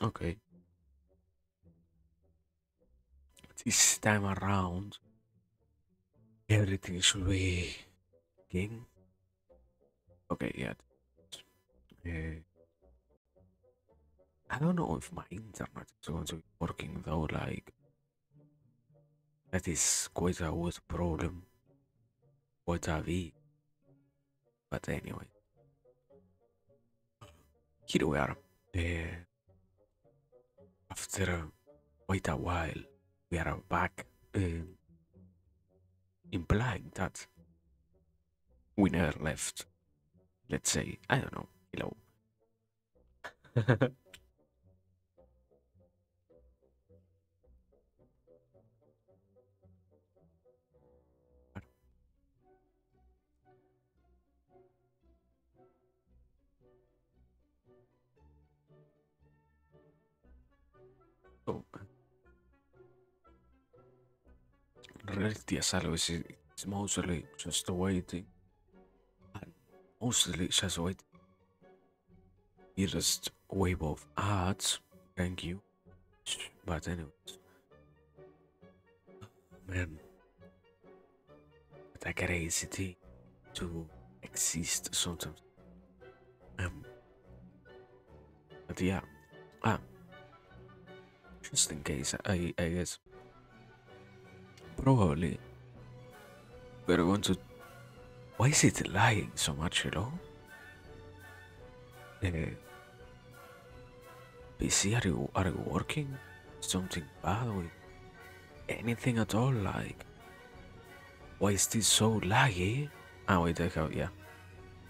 Okay. This time around, everything should be king. Okay, yeah. Uh, I don't know if my internet is going to be working though. Like that is quite a good problem. Quite a big. But anyway, here we are. Uh, after quite a while, we are back. Implying that we never left. Let's say I don't know. Hello. So, reality as always is mostly just waiting. And mostly just waiting. Just wave of ads. Thank you. But anyways, man, it's a crazy thing to exist sometimes. Um, but yeah, ah, just in case, I guess probably we're going to. Why is it lying so much, you know? Uh, PC, are you working? Something bad with anything at all? Like, why is this so laggy? Ah, wait, I have, yeah,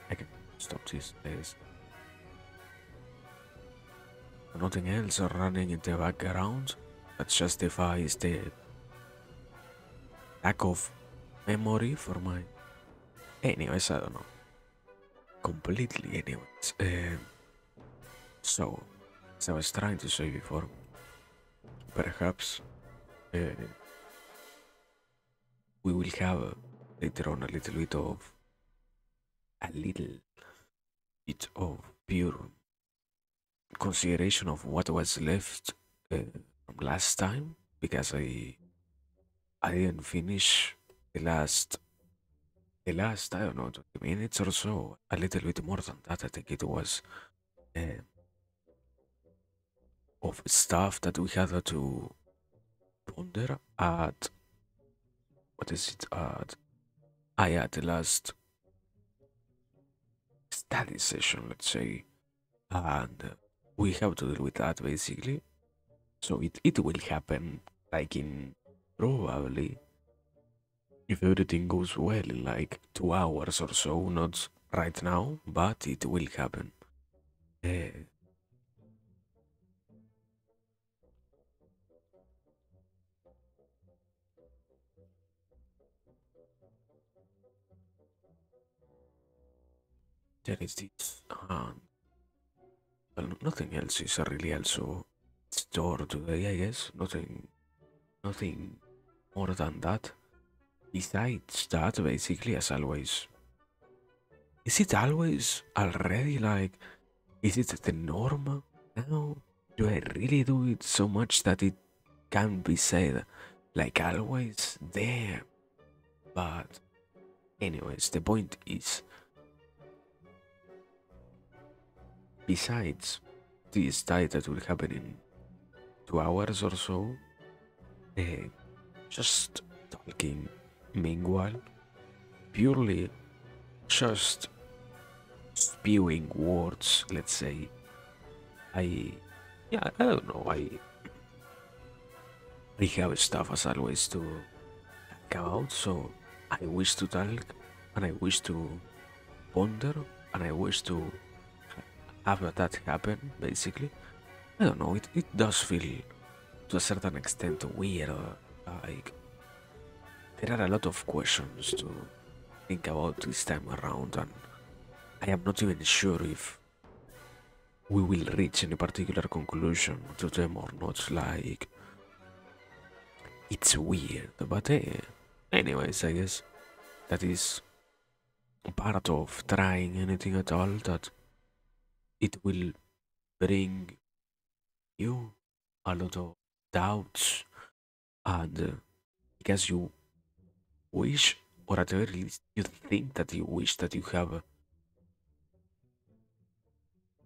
I can stop this. There's nothing else running in the background that justifies the lack of memory for my. Anyways, I don't know. Completely, anyways. So, as I was trying to say before, perhaps uh, we will have later on a little bit of pure consideration of what was left from last time because I didn't finish the last I don't know 20 minutes or so, a little bit more than that. I think it was uh, of stuff that we had to ponder at what is it at yeah, the last study session, let's say, and we have to deal with that basically. So it will happen like in probably if everything goes well in like 2 hours or so, not right now, but it will happen. Uh, there is this, well, nothing else is really also stored today, I guess. Nothing more than that. Besides that, basically, as always, is it always already like, is it the norm now? Do I really do it so much that it can be said like always? Damn. But, anyways, the point is, besides this diet that will happen in 2 hours or so, uh, just talking meanwhile, purely just spewing words, let's say. I, yeah, I don't know. I have stuff as always to talk about, so I wish to talk and I wish to ponder and I wish to have that happen, basically. I don't know, it does feel to a certain extent weird. Like, there are a lot of questions to think about this time around, and I am not even sure if we will reach any particular conclusion to them or not. Like, it's weird, but anyways, I guess that is part of trying anything at all that it will bring you a lot of doubts, and because you wish, or at the very least, you think that you wish that you have a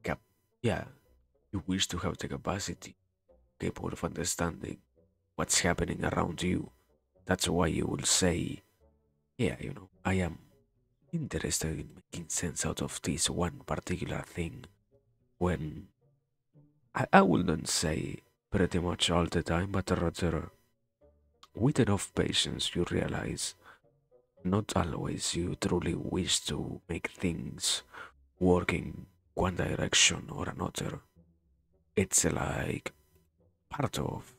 cap, yeah, you wish to have the capacity capable of understanding what's happening around you. That's why you will say, yeah, I am interested in making sense out of this one particular thing when I wouldn't say pretty much all the time, but rather with enough patience you realize not always you truly wish to make things work in one direction or another. It's like part of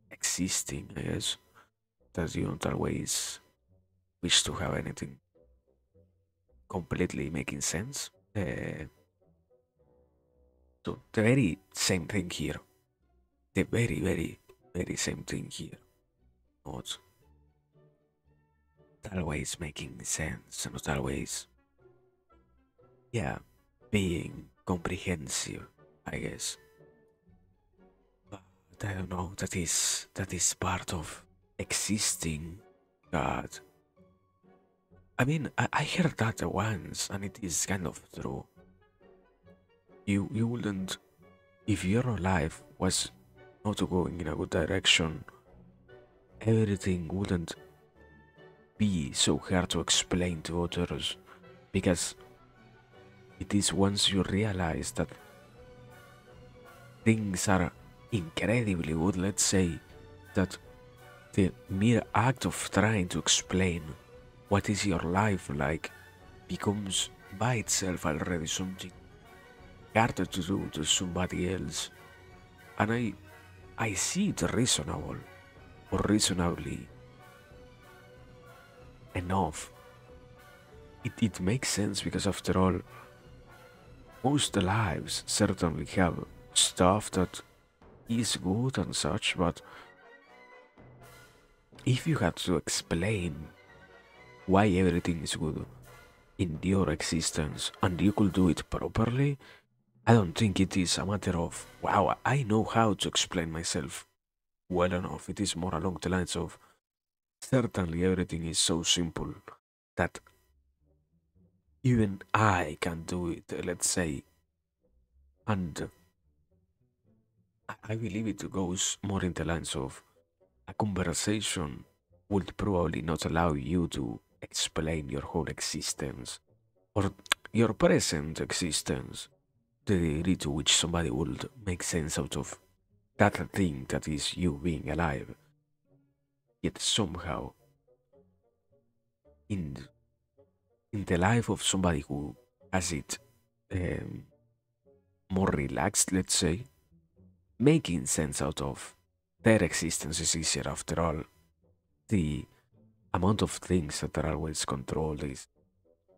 existing, I guess, that you don't always wish to have anything completely making sense. So the very same thing here. The very, very, very same thing here. Not always making sense, not always, yeah, being comprehensive, I guess. But I don't know, that is part of existing. God. I mean, I heard that once and it is kind of true. You wouldn't, if your life was not going in a good direction, everything wouldn't be so hard to explain to others, because it is once you realize that things are incredibly good, let's say, that the mere act of trying to explain what is your life like becomes by itself already something harder to do to somebody else. And I see it reasonable, or reasonably enough. It makes sense because after all, most lives certainly have stuff that is good and such, but if you had to explain why everything is good in your existence and you could do it properly, I don't think it is a matter of, wow, I know how to explain myself well enough. It is more along the lines of, certainly everything is so simple that even I can do it, let's say. And I believe it goes more in the lines of, a conversation would probably not allow you to explain your whole existence or your present existence, the degree to which somebody would make sense out of that thing that is you being alive. Yet somehow, in in the life of somebody who has it um, more relaxed, let's say, making sense out of their existence is easier. After all, the amount of things that are always controlled is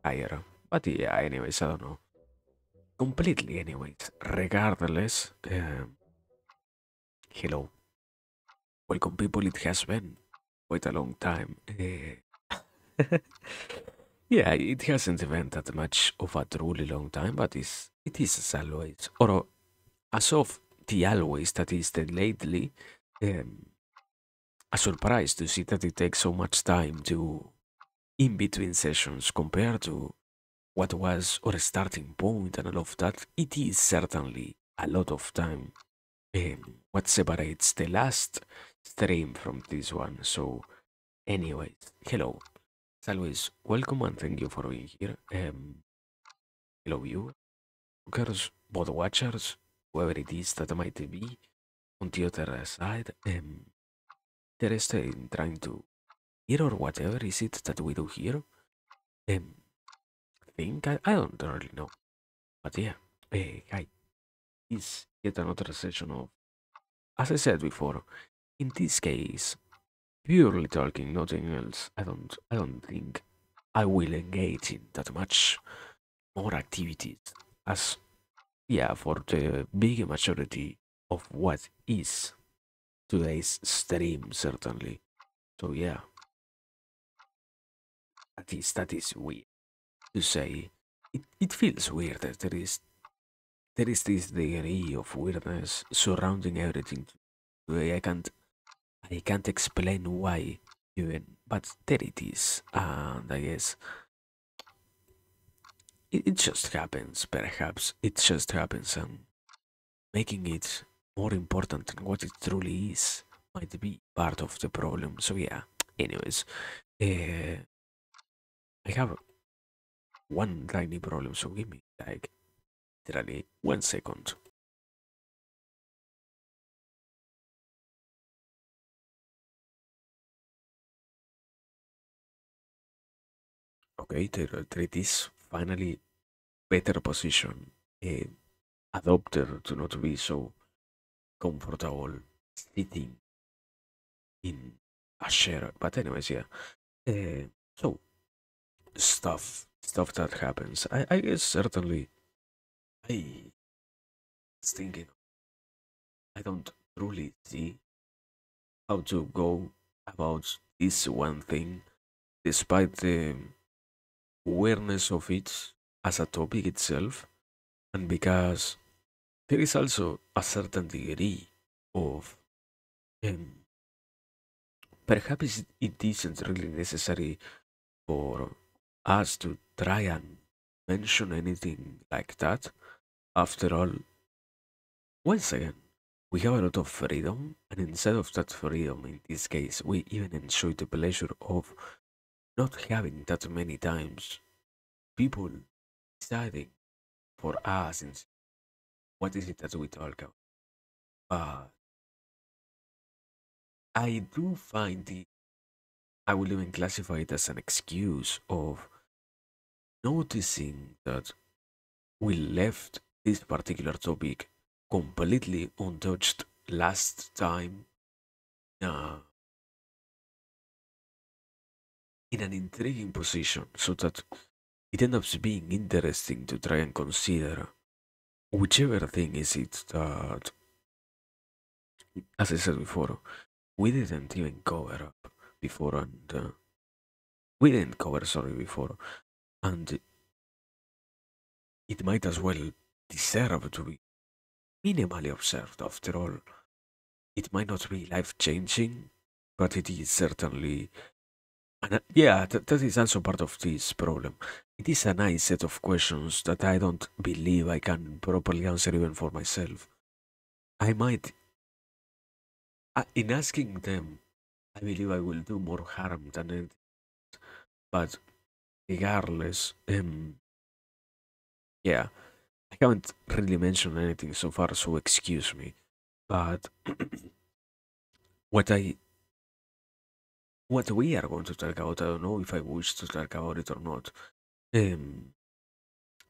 higher. But yeah, anyways, I don't know. Completely, anyways. Regardless, hello, welcome people. It has been quite a long time. Yeah, it hasn't been that much of a truly long time, but it is as always, or as of the always that is the lately. Um, a surprise to see that it takes so much time to in between sessions compared to what was our starting point and all of that. It is certainly a lot of time. What separates the last stream from this one. So, anyways, hello. As always, welcome and thank you for being here. Hello, viewers, both watchers, whoever it is that might be on the other side. Interested in trying to hear or whatever is it that we do here. Um, think I don't really know, but yeah. Hi, is yet another session of, as I said before, in this case, purely talking, nothing else. I don't think I will engage in that much more activities as, yeah, for the big majority of what is today's stream, certainly. So yeah, that is weird to say. It feels weird that there is there is this degree of weirdness surrounding everything today. I can't explain why even, but there it is, and I guess it just happens. Perhaps it just happens, and making it more important than what it truly is might be part of the problem. So yeah. Anyways, uh, I have one tiny problem. So give me like literally 1 second. Okay, there it is. Finally, better position. Uh, adopter to not be so comfortable sitting in a chair. But anyways, yeah. So stuff that happens. I guess certainly I was thinking I don't truly see how to go about this one thing, despite the awareness of it as a topic itself, and because there is also a certain degree of um, perhaps it isn't really necessary for us to try and mention anything like that. After all, once again, we have a lot of freedom, and instead of that freedom, in this case, we even enjoy the pleasure of not having that many times people deciding for us and what is it that we talk about. But I do find it, I will even classify it as an excuse of noticing that we left this particular topic completely untouched last time, uh, in an intriguing position, so that it ends up being interesting to try and consider whichever thing is it that, as I said before, we didn't even cover up before, and we didn't cover, sorry, before, and it might as well deserve to be minimally observed. After all, it might not be life changing, but it is certainly. And yeah, that is also part of this problem. It is a nice set of questions that I don't believe I can properly answer even for myself. I might, in asking them, I believe I will do more harm than it. But regardless, yeah, I haven't really mentioned anything so far, so excuse me. But what I what we are going to talk about, I don't know if I wish to talk about it or not, um,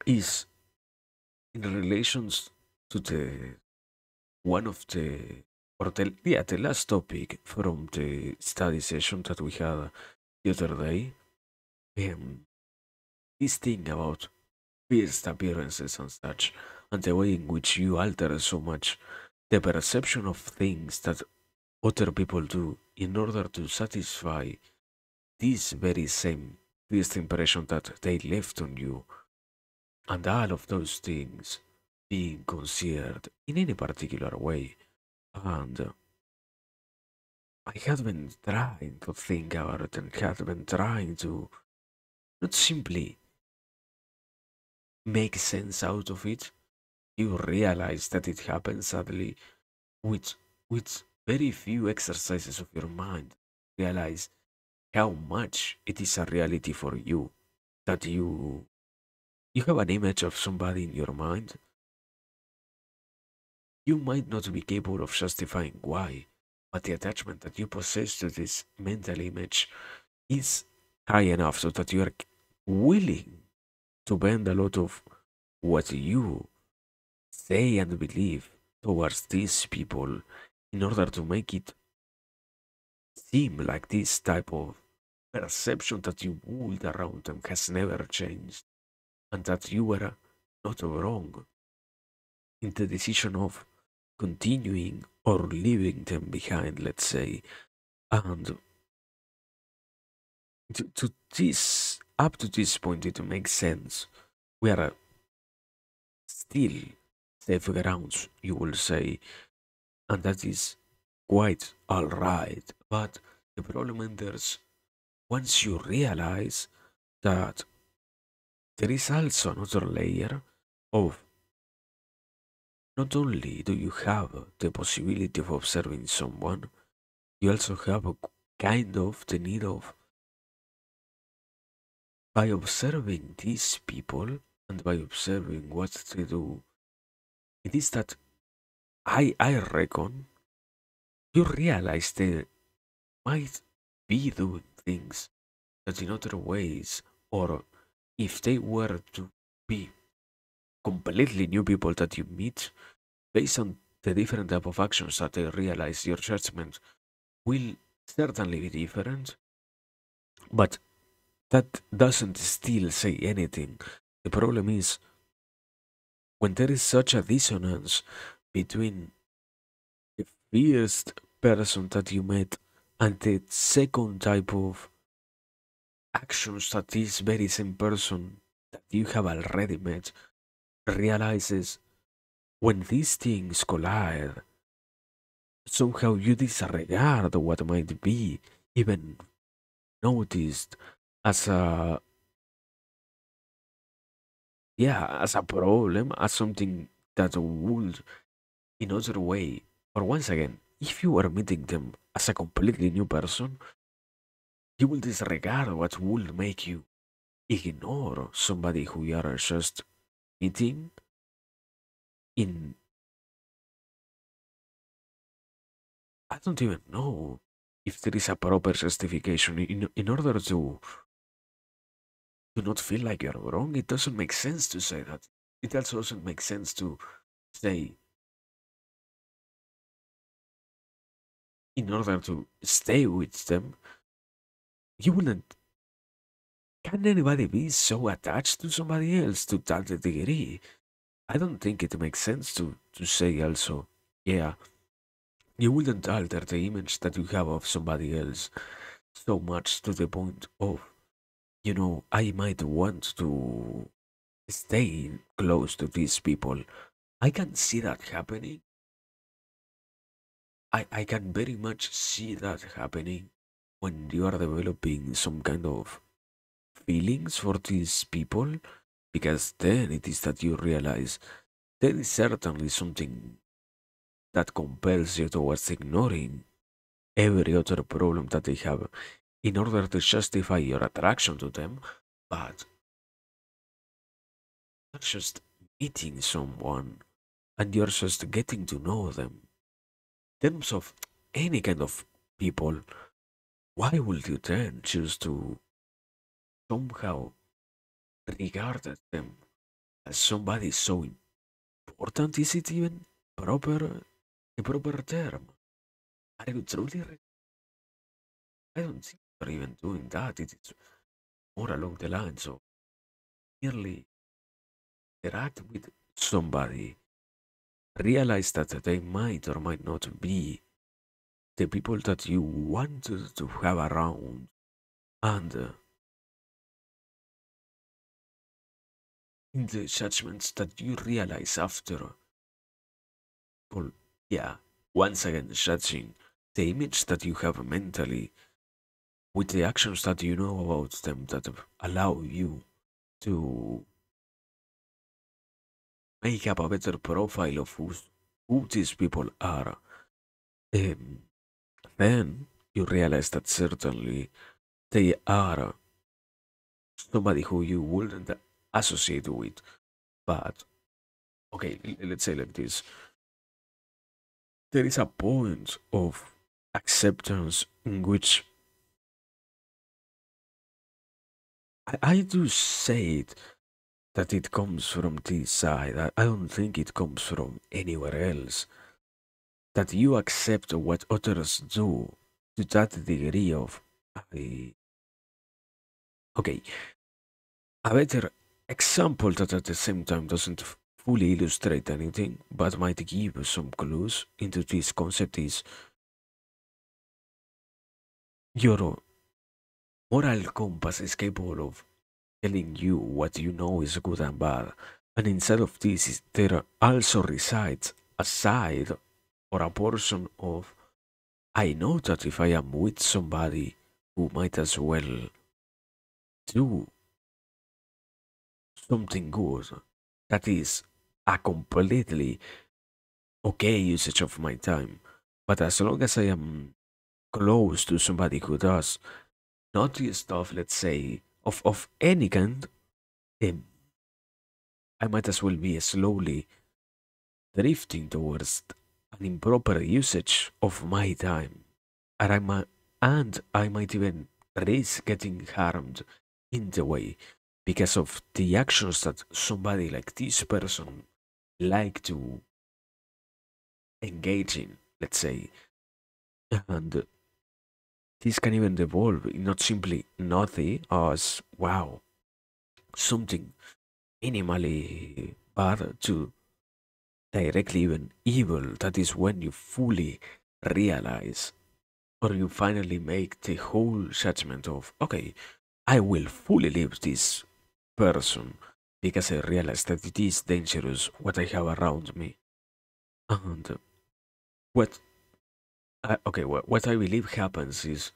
is in relations to the one of the or the yeah the last topic from the study session that we had the other day. Um, this thing about first appearances and such, and the way in which you alter so much the perception of things that other people do in order to satisfy this very same first impression that they left on you, and all of those things being considered in any particular way. And I had been trying to think about it and had been trying to not simply make sense out of it. You realize that it happens sadly with with very few exercises of your mind. Realize how much it is a reality for you, that you have an image of somebody in your mind. You might not be capable of justifying why, but the attachment that you possess to this mental image is high enough so that you are willing to bend a lot of what you say and believe towards these people in order to make it seem like this type of perception that you hold around them has never changed, and that you were not wrong in the decision of continuing or leaving them behind, let's say. And to this, up to this point, it makes sense. We are still safe grounds, you will say, and that is quite alright. But the problem enters once you realize that there is also another layer of not only do you have the possibility of observing someone, you also have a kind of the need of by observing these people and by observing what they do. It is that I reckon you realize they might be doing things that in other ways, or if they were to be completely new people that you meet, based on the different type of actions that they realize, your judgment will certainly be different, but that doesn't still say anything. The problem is when there is such a dissonance between the first person that you met and the second type of actions that this very same person that you have already met realizes, when these things collide, somehow you disregard what might be even noticed as a, yeah, as a problem, as something that would in other way, or once again, if you are meeting them as a completely new person, you will disregard what would make you ignore somebody who you are just meeting in, I don't even know if there is a proper justification in order to not feel like you're wrong. It doesn't make sense to say that. It also doesn't make sense to say, in order to stay with them, you wouldn't. Can anybody be so attached to somebody else to that degree? I don't think it makes sense to say also, yeah, you wouldn't alter the image that you have of somebody else so much to the point of, I might want to stay close to these people. I can see that happening. I can very much see that happening when you are developing some kind of feelings for these people, because then it is that you realize there is certainly something that compels you towards ignoring every other problem that they have in order to justify your attraction to them, but not just meeting someone and you're just getting to know them. In terms of any kind of people, why would you then choose to somehow regard them as somebody so important? Is it even proper a proper term? Are you truly? I don't think you're even doing that. It is more along the lines of merely interact with somebody, realize that they might or might not be the people that you wanted to have around, and in the judgments that you realize after, well, yeah, once again judging the image that you have mentally with the actions that you know about them that allow you to make up a better profile of who these people are. Um, then you realize that certainly they are somebody who you wouldn't associate with. But okay, let's say like this: there is a point of acceptance in which I do say it that it comes from this side. I don't think it comes from anywhere else. That you accept what others do to that degree of I. Okay, a better example that at the same time doesn't fully illustrate anything, but might give some clues into this concept is your moral compass is capable of telling you what you know is good and bad, And inside of this, there also resides a side or a portion of I know that if I am with somebody who might as well do something good, that is a completely okay usage of my time. But as long as I am close to somebody who does naughty stuff, let's say, of any kind, um, I might as well be slowly drifting towards an improper usage of my time. And I might even risk getting harmed in the way because of the actions that somebody like this person like to engage in, let's say. And this can even evolve in not simply naughty as wow, something minimally bad to directly even evil. That is when you fully realize or you finally make the whole judgment of okay, I will fully leave this person because I realize that it is dangerous what I have around me. And what what I believe happens is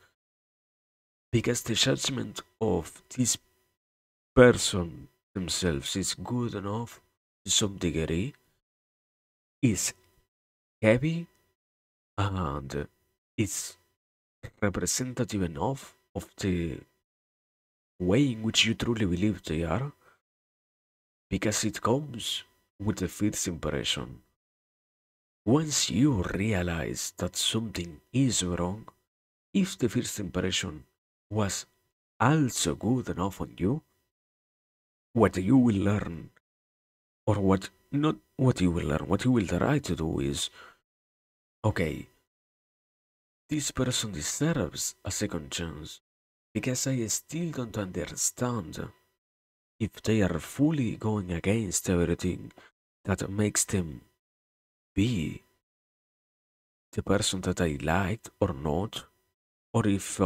because the judgment of this person themselves is good enough to some degree, is heavy, and it's representative enough of the way in which you truly believe they are, because it comes with the first impression. Once you realize that something is wrong, if the first impression was also good enough on you, what you will learn, or what not what you will learn, what you will try to do is okay, this person deserves a second chance because I still don't understand if they are fully going against everything that makes them be the person that I liked or not, or if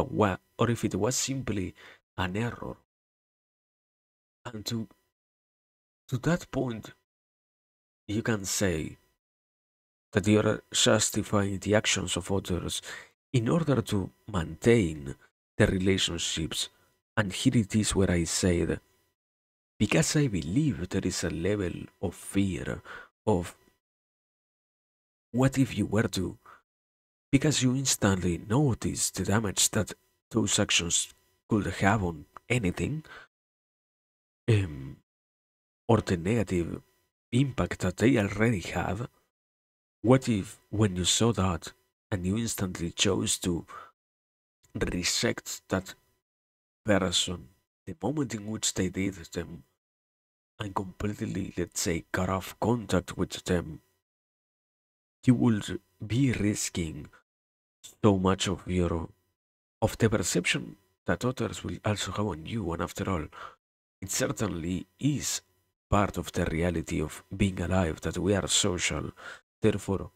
it was simply an error. And to that point, you can say that you are justifying the actions of others in order to maintain the relationships. And here it is where I said, because I believe there is a level of fear of what if you were to, because you instantly notice the damage that those actions could have on anything, um, or the negative impact that they already have. What if, when you saw that and you instantly chose to reject that person the moment in which they did them and completely, let's say, cut off contact with them, you would be risking so much of your of the perception that others will also have on you. And after all, it certainly is part of the reality of being alive that we are social. Therefore,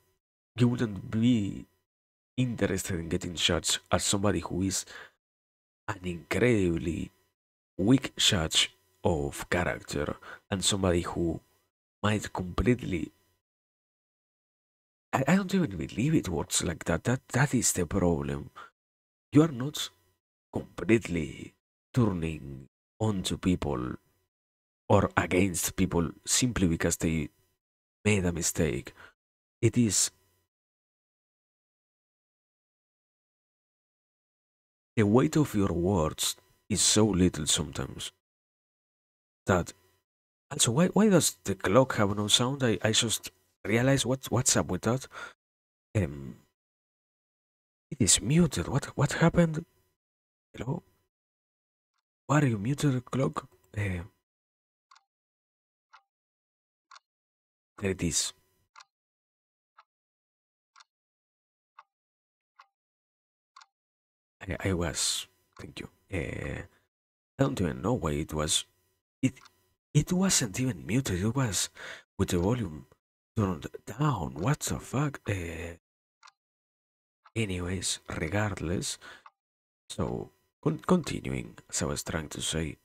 you wouldn't be interested in getting judged as somebody who is an incredibly weak judge of character and somebody who might completely. I don't even believe it works like that. That is the problem. You are not completely turning onto people or against people simply because they made a mistake. It is the weight of your words is so little sometimes that. Also, why does the clock have no sound? I just realized what's up with that. Um, it is muted. What happened? Hello, why are you muted, clock? There it is. I was. Thank you. I don't even know why it was. It it wasn't even muted. It was with the volume turned down. What the fuck? Anyways, regardless. So continuing, as I was trying to say,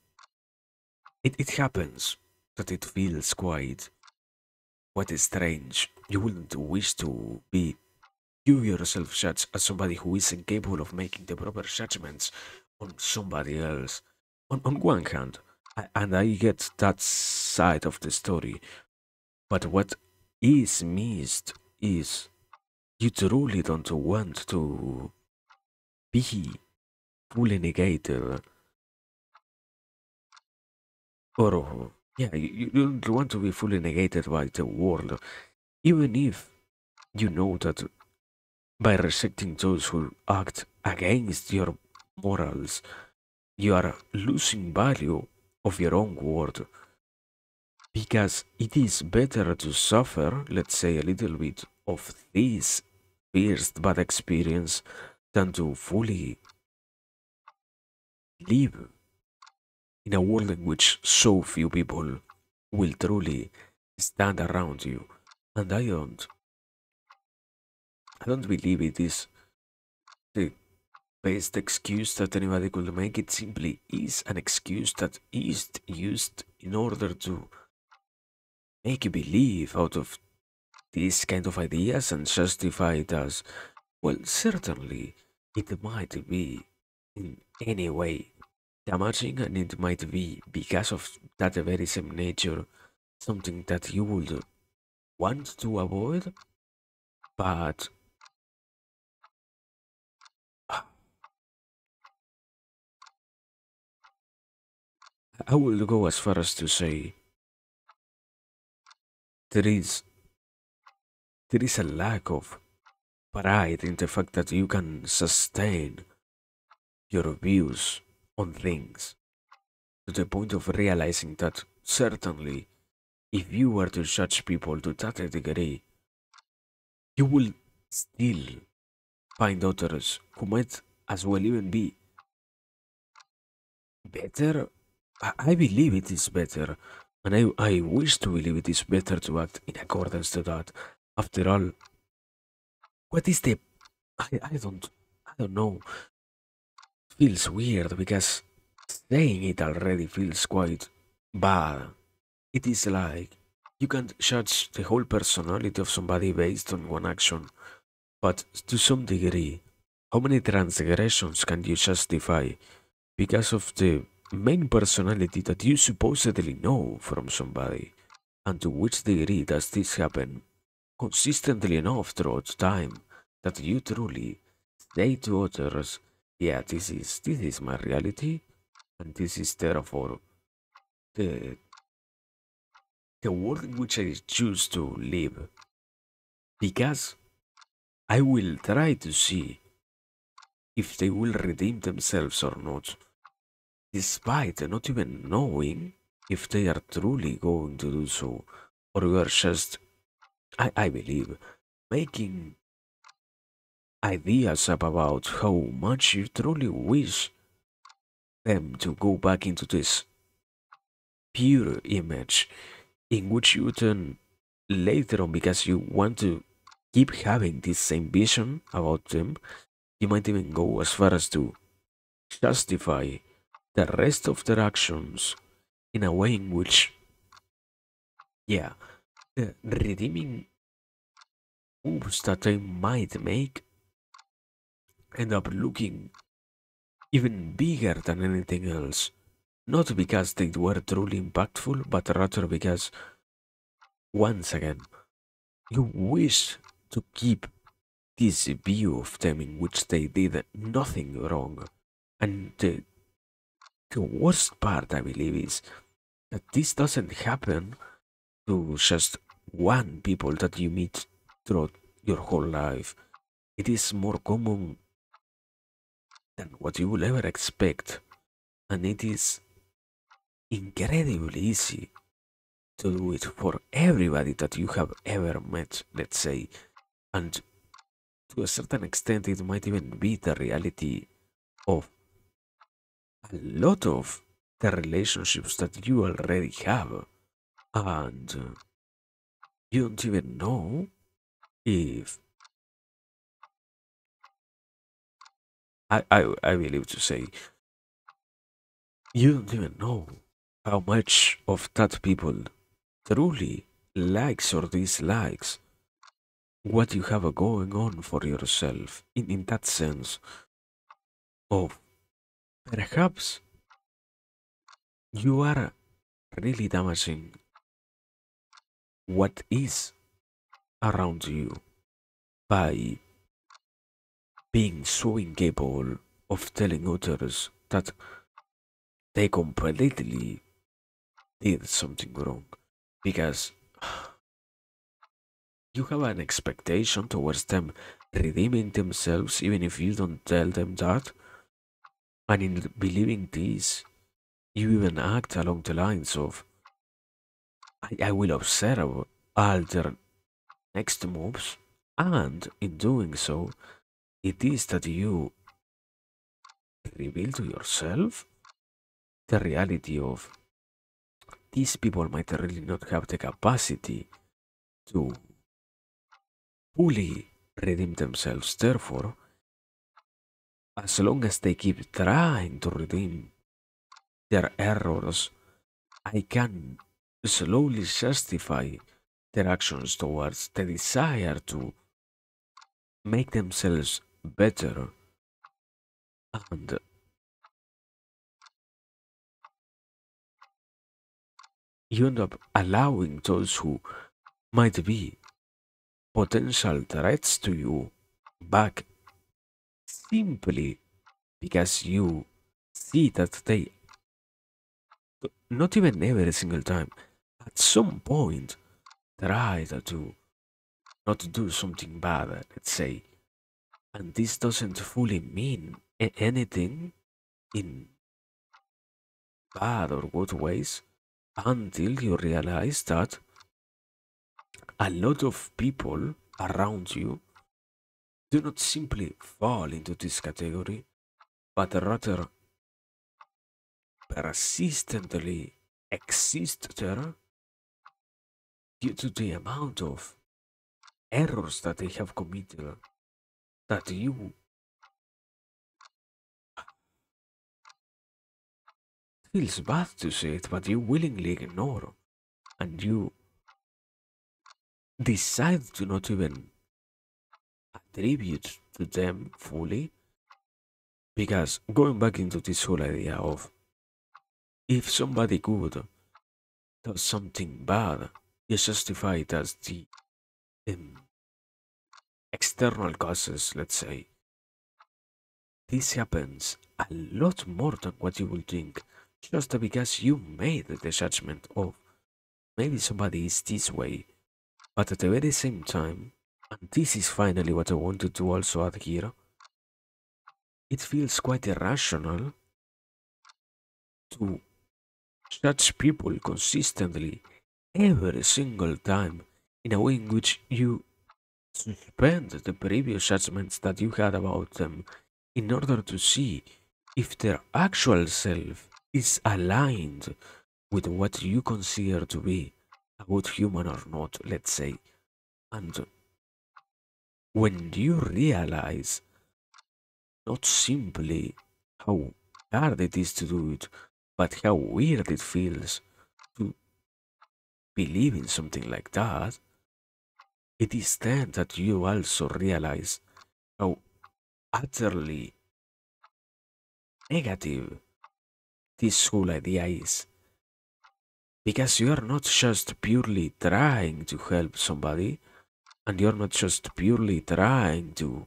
it happens. that it feels quite strange. You wouldn't wish to be you yourself judged as somebody who is incapable of making the proper judgments on somebody else. On one hand, and I get that side of the story, but what is missed is you truly don't want to be fully negated, or yeah, you don't want to be fully negated by the world, even if you know that by rejecting those who act against your morals, you are losing value of your own word, because it is better to suffer, let's say, a little bit of this first bad experience than to fully live in a world in which so few people will truly stand around you. And I don't believe it is the best excuse that anybody could make. It simply is an excuse that is used in order to make you believe out of these kind of ideas and justify it as, well, certainly it might be in any way damaging, and it might be because of that very same nature something that you would want to avoid, but I will go as far as to say there is there is a lack of pride in the fact that you can sustain your views on things to the point of realizing that certainly if you were to judge people to that degree, you will still find others who might as well even be better. I believe it is better, and I wish to believe it is better to act in accordance to that. After all, what is the I don't know. Feels weird because saying it already feels quite bad. It is like you can't judge the whole personality of somebody based on one action, but to some degree, how many transgressions can you justify because of the main personality that you supposedly know from somebody? And to which degree does this happen consistently enough throughout time that you truly say to others, yeah, this is my reality, and this is therefore the the world in which I choose to live, because I will try to see if they will redeem themselves or not, despite not even knowing if they are truly going to do so, or we are just, I believe, making ideas about how much you truly wish them to go back into this pure image in which you then later on, because you want to keep having this same vision about them, you might even go as far as to justify the rest of their actions in a way in which, yeah, the redeeming moves that they might make end up looking even bigger than anything else. Not because they were truly impactful, but rather because, once again, you wish to keep this view of them in which they did nothing wrong. And the worst part, I believe, is that this doesn't happen to just one people that you meet throughout your whole life. It is more common than what you will ever expect, and it is incredibly easy to do it for everybody that you have ever met, let's say. And to a certain extent, it might even be the reality of a lot of the relationships that you already have. And you don't even know if I believe to say, you don't even know how much of that people truly likes or dislikes what you have going on for yourself in that sense of perhaps you are really damaging what is around you by being so incapable of telling others that they completely did something wrong because you have an expectation towards them redeeming themselves even if you don't tell them that, and in believing this you even act along the lines of I will observe all their next moves, and in doing so it is that you reveal to yourself the reality of these people might really not have the capacity to fully redeem themselves. Therefore, as long as they keep trying to redeem their errors, I can slowly justify their actions towards the desire to make themselves better, and you end up allowing those who might be potential threats to you back simply because you see that they, not even every single time, at some point try to not do something bad, let's say. And this doesn't fully mean anything in bad or good ways until you realize that a lot of people around you do not simply fall into this category, but rather persistently exist there due to the amount of errors that they have committed that you feels bad to say it, but you willingly ignore, and you decide to not even attribute to them fully. Because going back into this whole idea of if somebody good does something bad, you justify it as the um, external causes, let's say. This happens a lot more than what you will think, just because you made the judgment of maybe somebody is this way. But at the very same time, and this is finally what I wanted to also add here, it feels quite irrational to judge people consistently every single time in a way in which you suspend the previous judgments that you had about them in order to see if their actual self is aligned with what you consider to be a good human or not, let's say. And when you realize not simply how hard it is to do it, but how weird it feels to believe in something like that, it is then that you also realize how utterly negative this whole idea is. Because you are not just purely trying to help somebody, and you're not just purely trying to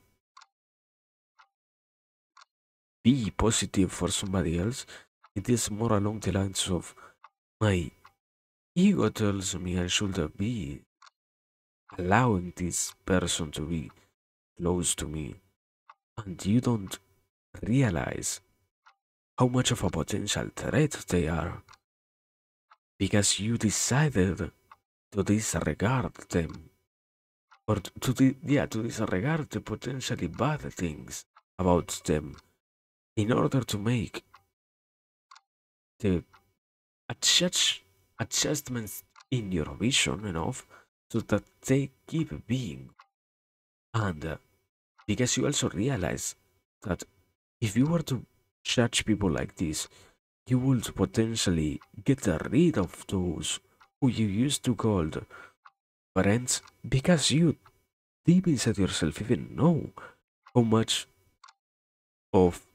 be positive for somebody else, it is more along the lines of my ego tells me I should be allowing this person to be close to me, and you don't realize how much of a potential threat they are because you decided to disregard them or to disregard the potentially bad things about them in order to make the adjust, adjustments in your vision enough so that they keep being. And because you also realize that if you were to judge people like this, you would potentially get rid of those who you used to call friends because you deep inside yourself even know how much of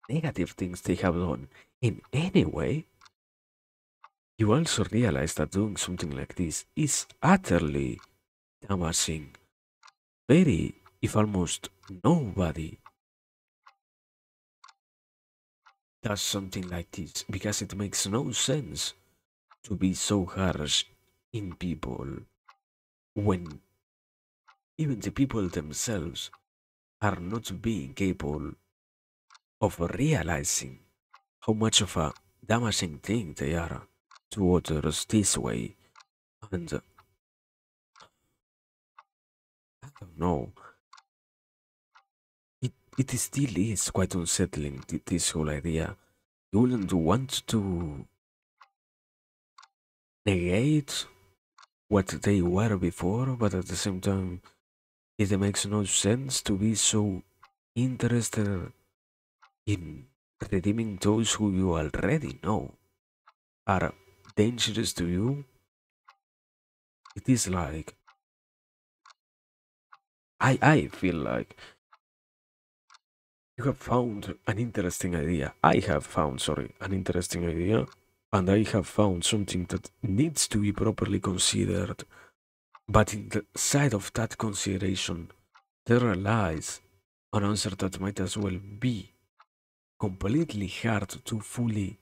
negative things they have done in any way. You also realize that doing something like this is utterly damaging. Very, if almost nobody does something like this because it makes no sense to be so harsh in people when even the people themselves are not being capable of realizing how much of a damaging thing they are to others this way. And I don't know, it still is quite unsettling, this whole idea. You wouldn't want to negate what they were before, but at the same time, it makes no sense to be so interested in redeeming those who you already know are dangerous to you. It is like I feel like you have found an interesting idea. I have found, sorry, an interesting idea, and I have found something that needs to be properly considered. But in the side of that consideration, there lies an answer that might as well be completely hard to fully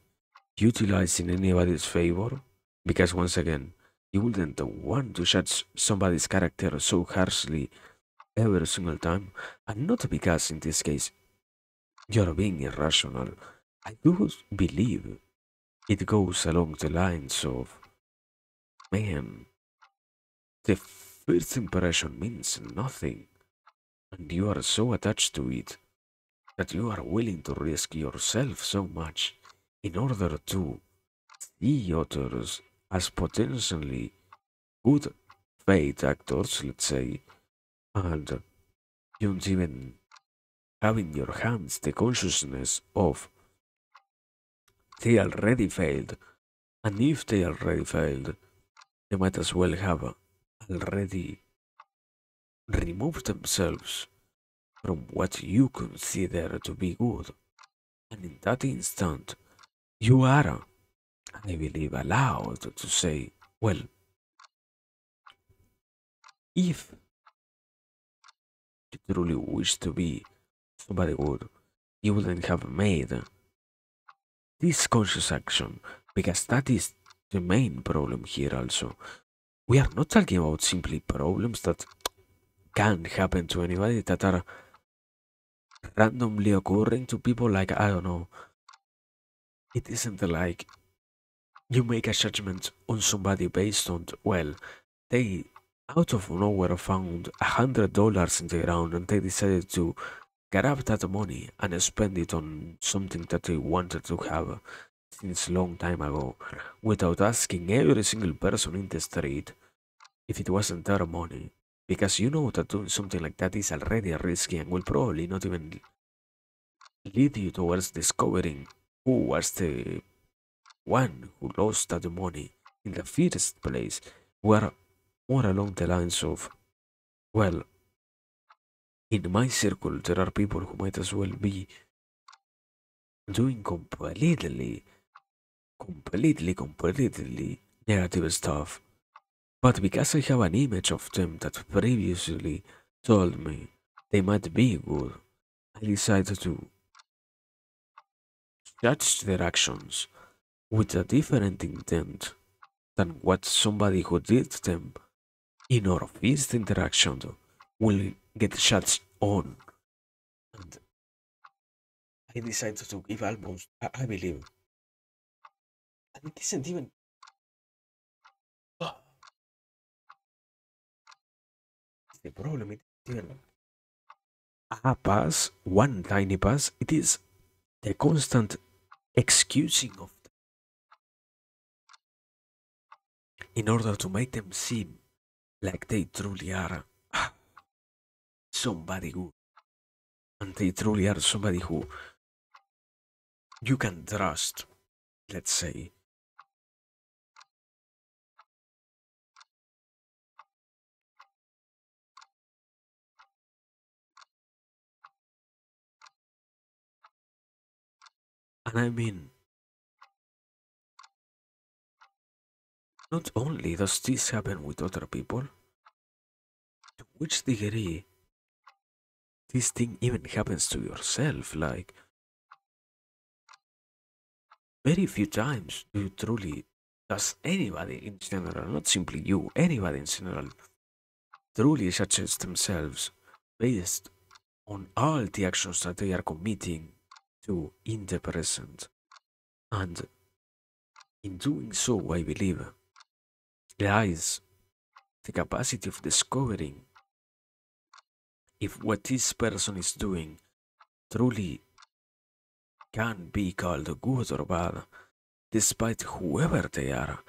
utilize in anybody's favor. Because once again, you wouldn't want to judge somebody's character so harshly every single time, and not because in this case you're being irrational. I do believe it goes along the lines of, man, the first impression means nothing, and you are so attached to it that you are willing to risk yourself so much in order to see others as potentially good faith actors, let's say, and you don't even have in your hands the consciousness of they already failed, and if they already failed, they might as well have already removed themselves from what you consider to be good. And in that instant, you are, I believe, allowed to say, well, if you truly wish to be somebody good, you wouldn't have made this conscious action, because that is the main problem here also. We are not talking about simply problems that can happen to anybody, that are randomly occurring to people, like, I don't know. It isn't like you make a judgment on somebody based on, well, they out of nowhere found $100 in the ground and they decided to grab that money and spend it on something that they wanted to have since a long time ago, without asking every single person in the street if it wasn't their money. Because you know that doing something like that is already risky and will probably not even lead you towards discovering who was the one who lost that money in the first place. Were more along the lines of, well, in my circle, there are people who might as well be doing completely negative stuff. But because I have an image of them that previously told me they might be good, I decided to judge their actions with a different intent than what somebody who did them in our first interaction will get judged on. And I decided to give almost, I believe, and it isn't even the problem. It isn't a pass, one tiny pass. It is the constant excusing of them in order to make them seem like they truly are somebody good, and they truly are somebody who you can trust. let's say. And I mean, not only does this happen with other people, to which degree this thing even happens to yourself? Like, very few times do you truly, does anybody in general, not simply you, anybody in general, truly judges themselves based on all the actions that they are committing to in the present. And in doing so, I believe, lies the capacity of discovering if what this person is doing truly can be called good or bad, despite whoever they are,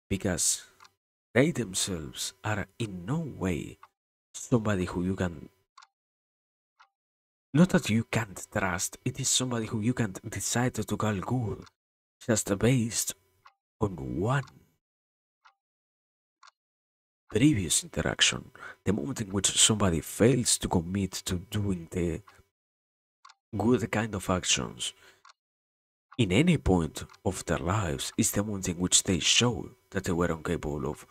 because they themselves are in no way somebody who you can, not that you can't trust, it is somebody who you can decide to call good just based on one previous interaction. The moment in which somebody fails to commit to doing the good kind of actions in any point of their lives is the moment in which they show that they were incapable of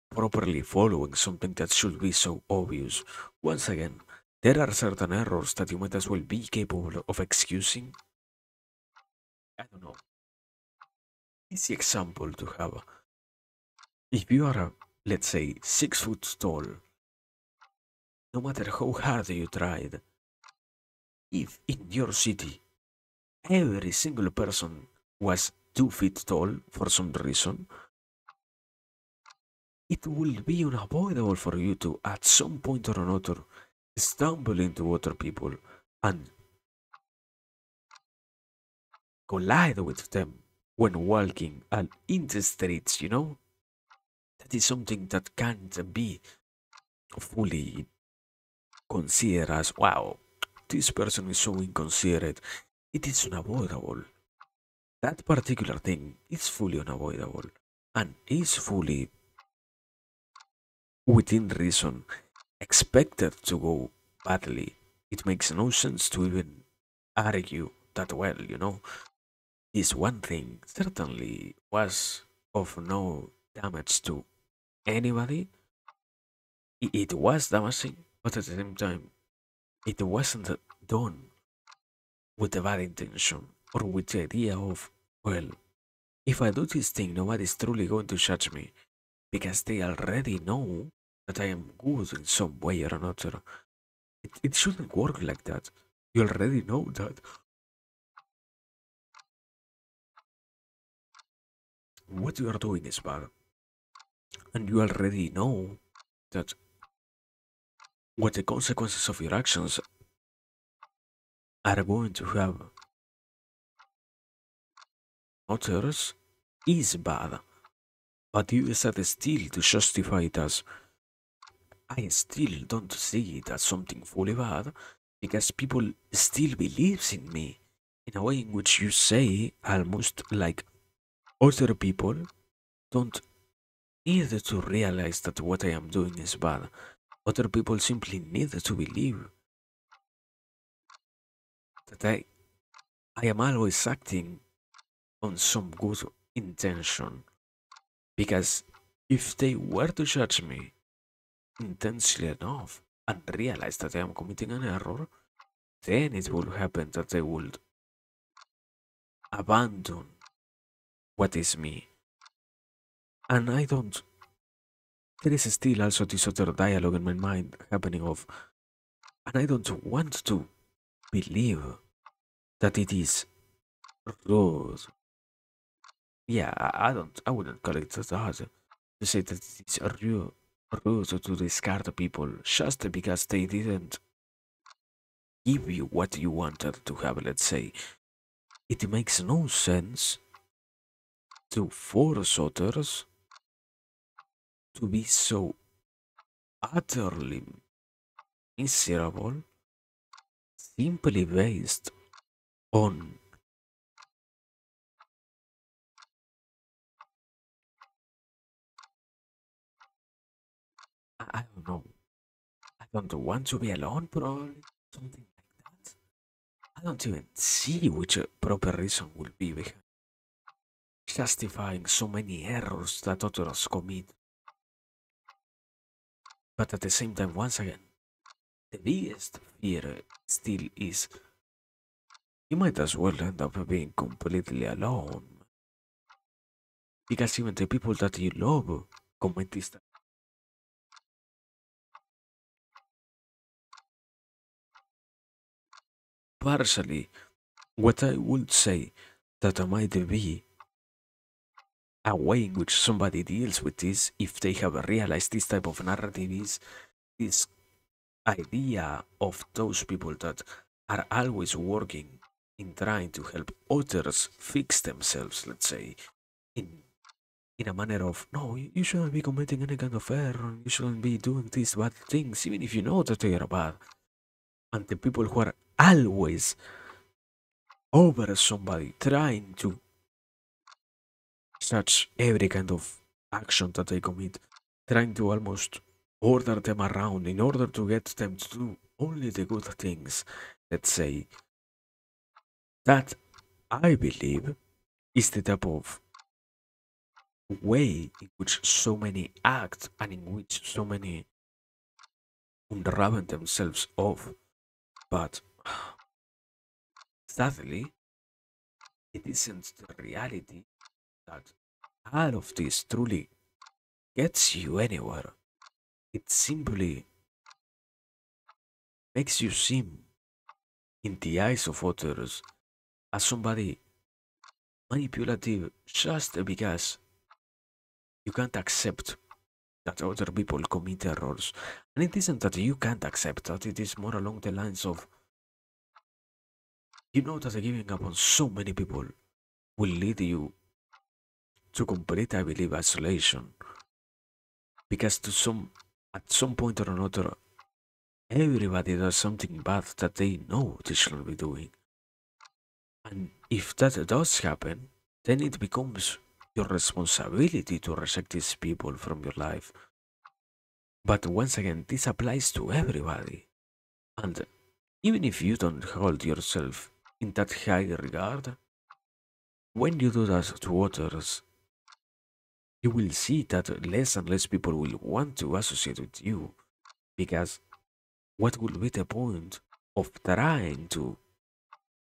properly following something that should be so obvious. Once again, there are certain errors that you might as well be capable of excusing. I don't know. Easy example to have. If you are, let's say, 6 foot tall, no matter how hard you tried, if in your city every single person was 2 feet tall for some reason, it will be unavoidable for you to, at some point or another, stumble into other people and collide with them when walking and in the streets, you know? That is something that can't be fully considered as, wow, this person is so inconsiderate. It is unavoidable. That particular thing is fully unavoidable and is fully within reason expected to go badly. It makes no sense to even argue that well, you know. This one thing certainly was of no damage to anybody. It was damaging, but at the same time, it wasn't done with a bad intention or with the idea of, well, if I do this thing, nobody's truly going to judge me because they already know that I am good in some way or another. It shouldn't work like that. You already know that what you are doing is bad, and you already know that what the consequences of your actions are going to have others is bad, but you decide still to justify it as I still don't see it as something fully bad because people still believes in me in a way in which you say almost like other people don't need to realize that what I am doing is bad. Other people simply need to believe that I am always acting on some good intention. Because if they were to judge me intensely enough and realize that I am committing an error, then it will happen that they would abandon what is me. And I don't. There is still also this other dialogue in my mind happening of, and I don't want to believe that it is rude. Yeah, I don't. I wouldn't call it that. To say that it's rude to discard people just because they didn't give you what you wanted to have. Let's say it makes no sense to force others to be so utterly miserable simply based on don't want to be alone, probably. Something like that. I don't even see which proper reason will be behind justifying so many errors that others commit. But at the same time, once again, the biggest fear still is you might as well end up being completely alone. Because even the people that you love commit this. Partially, what I would say that might be a way in which somebody deals with this if they have realized this type of narrative is this idea of those people that are always working in trying to help others fix themselves, let's say, in in a manner of no, you shouldn't be committing any kind of error, you shouldn't be doing these bad things, even if you know that they are bad. And the people who are always over somebody trying to such every kind of action that they commit, trying to almost order them around in order to get them to do only the good things, let's say, that I believe is the type of way in which so many act and in which so many unravel themselves off. But sadly, it isn't the reality that all of this truly gets you anywhere. It simply makes you seem, in the eyes of others, as somebody manipulative just because you can't accept that other people commit errors. And it isn't that you can't accept that, it is more along the lines of you know that giving up on so many people will lead you to complete, I believe, isolation. Because at some point or another, everybody does something bad that they know they shouldn't be doing. And if that does happen, then it becomes your responsibility to reject these people from your life. But once again, this applies to everybody. And even if you don't hold yourself in that high regard, when you do that to others, you will see that less and less people will want to associate with you. Because what will be the point of trying to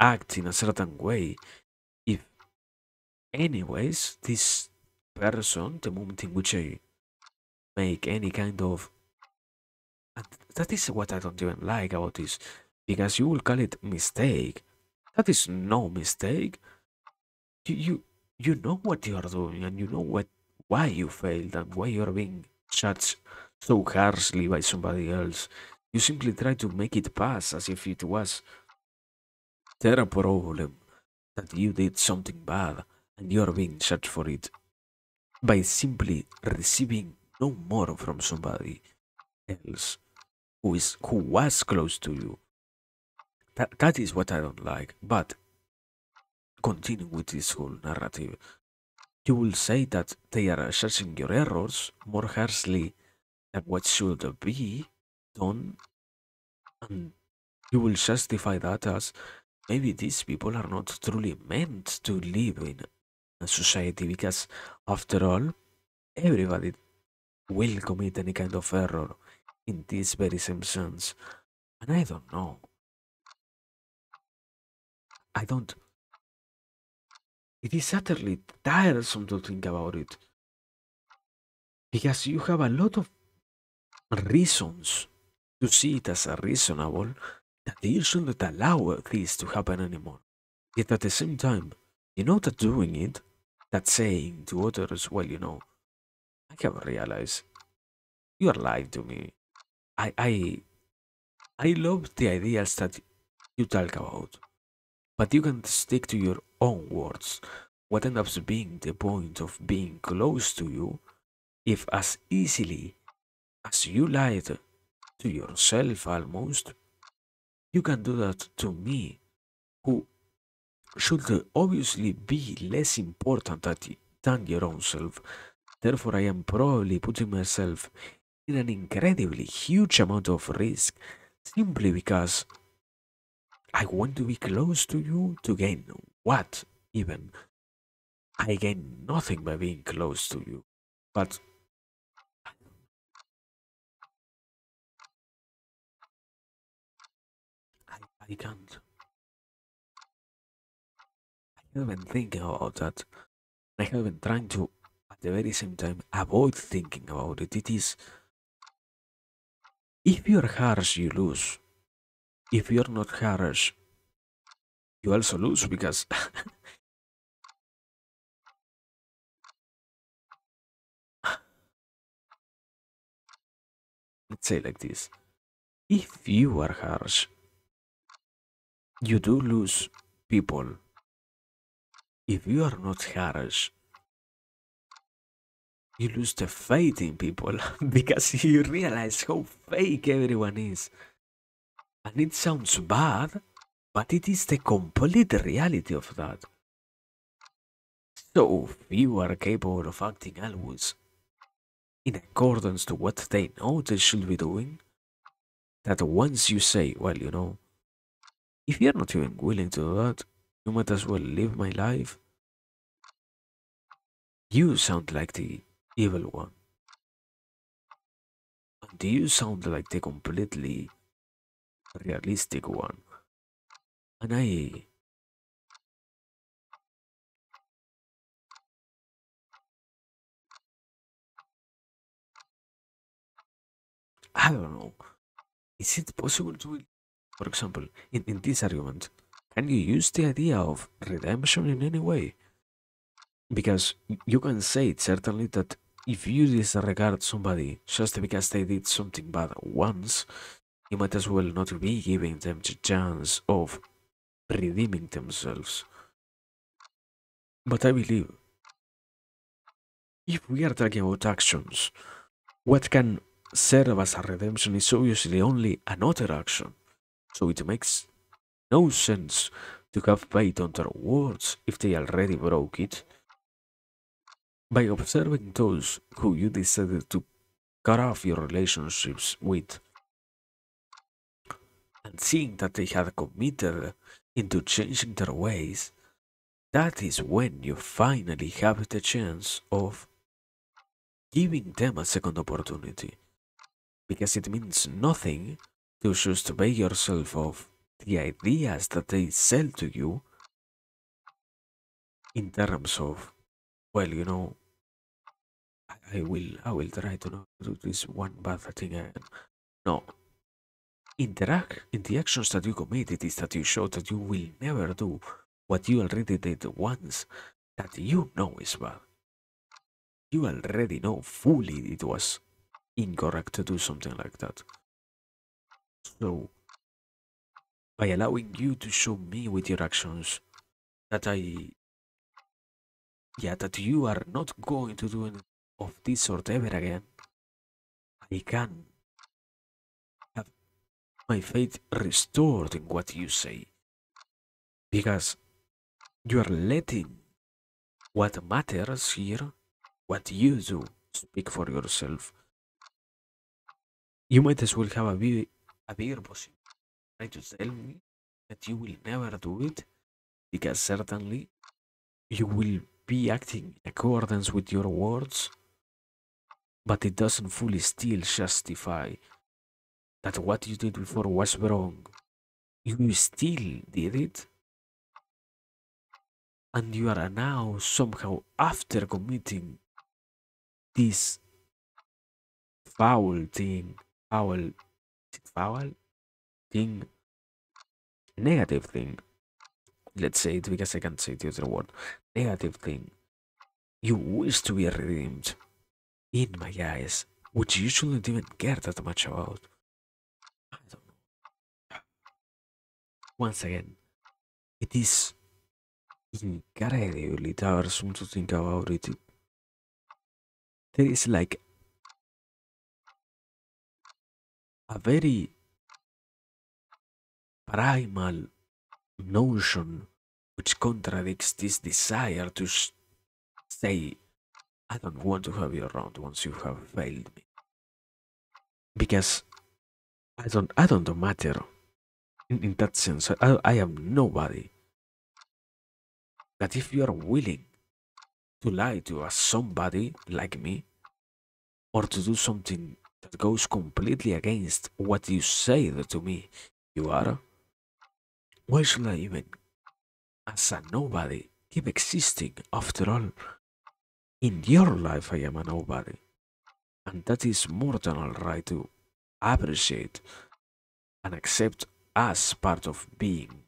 act in a certain way if, anyways, this person, the moment in which I make any kind of. And that is what I don't even like about this. Because you will call it mistake. That is no mistake. You you you know what you are doing and you know why you failed and why you are being judged so harshly by somebody else. You simply try to make it pass as if it was their problem that you did something bad and you are being judged for it by simply receiving no more from somebody else who was close to you. That is what I don't like. But continue with this whole narrative. You will say that they are judging your errors more harshly than what should be done, and you will justify that as maybe these people are not truly meant to live in a society because, after all, everybody will commit any kind of error in this very same sense. And I don't know. I don't. It is utterly tiresome to think about it because you have a lot of reasons to see it as a reasonable that you shouldn't allow this to happen anymore. Yet at the same time, you know that doing it, that saying to others, well, I have realized you are lying to me. I I I love the ideas that you talk about, but you can stick to your own words. What ends up being the point of being close to you if as easily as you lied to yourself almost, you can do that to me, who should obviously be less important than your own self. Therefore, I am probably putting myself in an incredibly huge amount of risk simply because I want to be close to you to gain what? Even I gain nothing by being close to you. But I, I can't. I have been thinking about that. I have been trying to, at the very same time, avoid thinking about it. It is, if you're harsh, you lose. If you're not harsh, you also lose because, let's say like this, if you are harsh, you do lose people. If you are not harsh, you lose the faith in people because you realize how fake everyone is. And it sounds bad, but it is the complete reality of that. So few are capable of acting always in accordance to what they know they should be doing, that once you say, well, if you're not even willing to do that, you might as well live my life, you sound like the evil one. And you sound like the completely realistic one. And I don't know. Is it possible to, for example, in this argument, can you use the idea of redemption in any way? Because you can say it certainly that if you disregard somebody just because they did something bad once, you might as well not be giving them the chance of redeeming themselves. But I believe if we are talking about actions, what can serve as a redemption is obviously only another action. So it makes no sense to have faith on their words if they already broke it. By observing those who you decided to cut off your relationships with and seeing that they had committed into changing their ways, that is when you finally have the chance of giving them a second opportunity. Because it means nothing to just beg yourself of the ideas that they sell to you in terms of, well, I will try to not do this one bad thing again. No, in the actions that you commit, it is that you show that you will never do what you already did once that you know is bad. You already know fully it was incorrect to do something like that. So, by allowing you to show me with your actions that that you are not going to do any of this sort ever again, I can have my faith restored in what you say. Because you are letting what matters here, what you do, speak for yourself. You might as well have a bigger position. Try to tell me that you will never do it, because certainly you will be acting in accordance with your words, but it doesn't fully still justify that what you did before was wrong. You still did it, and you are now somehow, after committing this foul thing, foul, is it foul thing, negative thing, let's say it because I can't say the other word, negative thing, you wish to be redeemed in my eyes, which you shouldn't even care that much about. I don't know. Once again, it is incredibly tiresome to think about it. There is like a very primal notion which contradicts this desire to say, I don't want to have you around once you have failed me. because I don't matter in that sense. I am nobody. But if you are willing to lie to a somebody like me, or to do something that goes completely against what you say to me you are, why should I even, as a nobody, keep existing? After all, in your life I am a nobody, and that is more than alright to appreciate and accept as part of being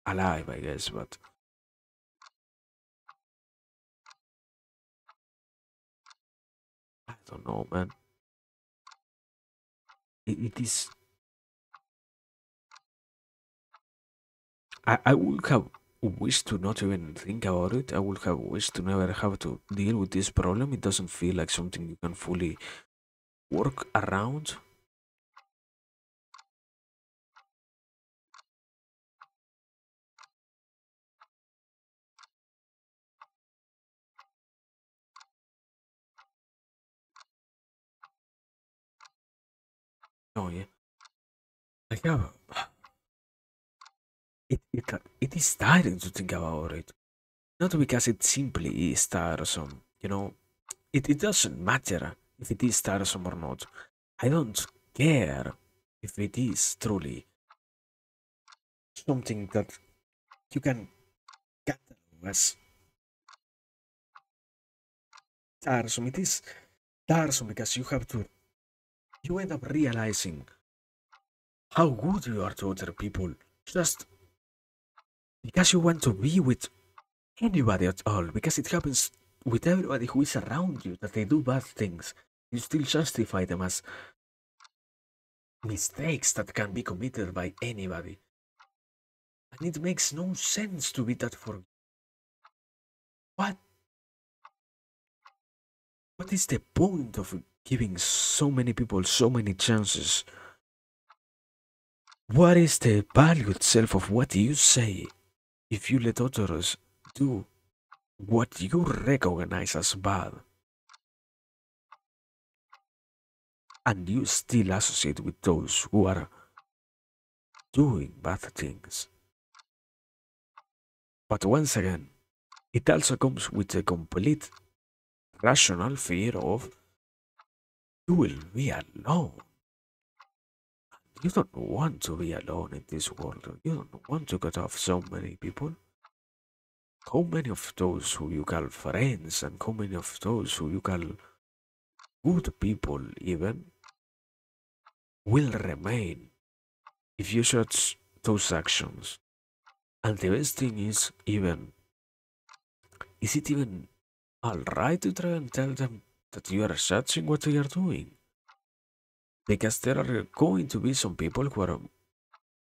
alive, I guess. But I don't know, man. It is. I would have wished to not even think about it. I would have wished to never have to deal with this problem. It doesn't feel like something you can fully work around. Oh yeah, I have. It is tiring to think about it. Not because it simply is tiresome. It doesn't matter if it is tiresome or not. I don't care if it is truly something that you can catalog as tiresome. It is tiresome because you end up realizing how good you are to other people just because you want to be with anybody at all, because it happens with everybody who is around you that they do bad things. You still justify them as mistakes that can be committed by anybody. And it makes no sense to be that for what? What is the point of giving so many people so many chances? What is the value itself of what you say if you let others do what you recognize as bad and you still associate with those who are doing bad things? But once again, it also comes with a complete rational fear of you will be alone. You don't want to be alone in this world. You don't want to cut off so many people. How many of those who you call friends and how many of those who you call good people even will remain if you judge those actions? And the best thing is it even alright to try and tell them that you are judging what they are doing? Because there are going to be some people who are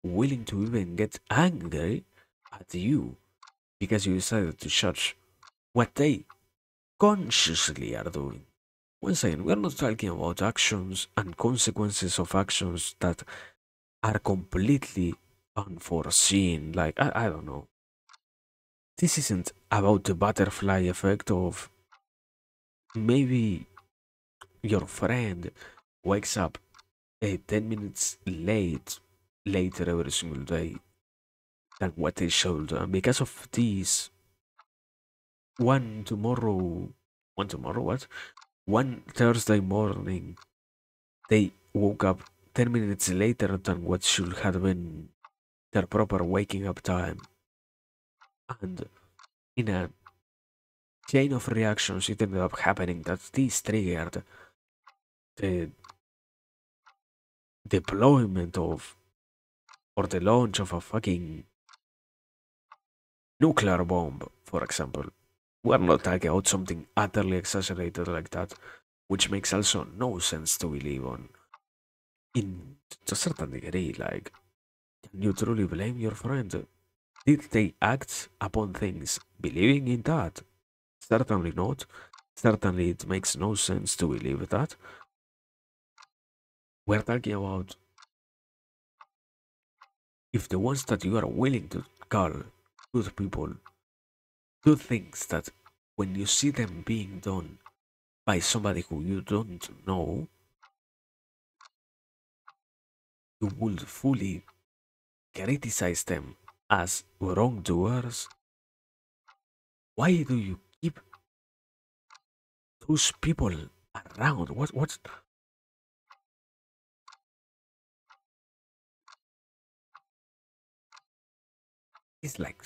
willing to even get angry at you because you decided to judge what they consciously are doing. Once again, we're not talking about actions and consequences of actions that are completely unforeseen. Like, I don't know. This isn't about the butterfly effect of maybe your friend wakes up 10 minutes later every single day than what they should. And because of this, one tomorrow, one tomorrow, what? One Thursday morning, they woke up 10 minutes later than what should have been their proper waking up time. And in a chain of reactions, it ended up happening that this triggered the deployment of, or the launch of a fucking nuclear bomb, for example. We're not talking about something utterly exaggerated like that, which makes also no sense to believe on. In to a certain degree, like, can you truly blame your friend? Did they act upon things believing in that? Certainly not. Certainly it makes no sense to believe that. We're talking about if the ones that you are willing to call good people do things that when you see them being done by somebody who you don't know, you would fully criticize them as wrongdoers, why do you keep those people around? What it's like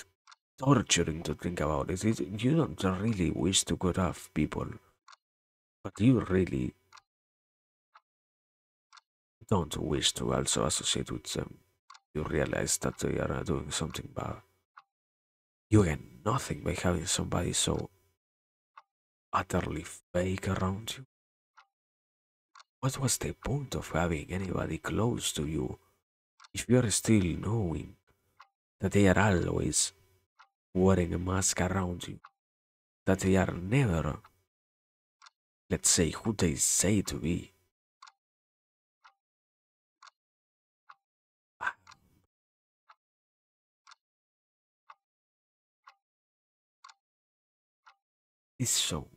torturing to think about it. You don't really wish to cut off people, but you really don't wish to also associate with them. You realize that they are doing something bad. You get nothing by having somebody so utterly fake around you. What was the point of having anybody close to you if you are still knowing that they are always wearing a mask around you? That they are never, let's say, who they say to be. It's so.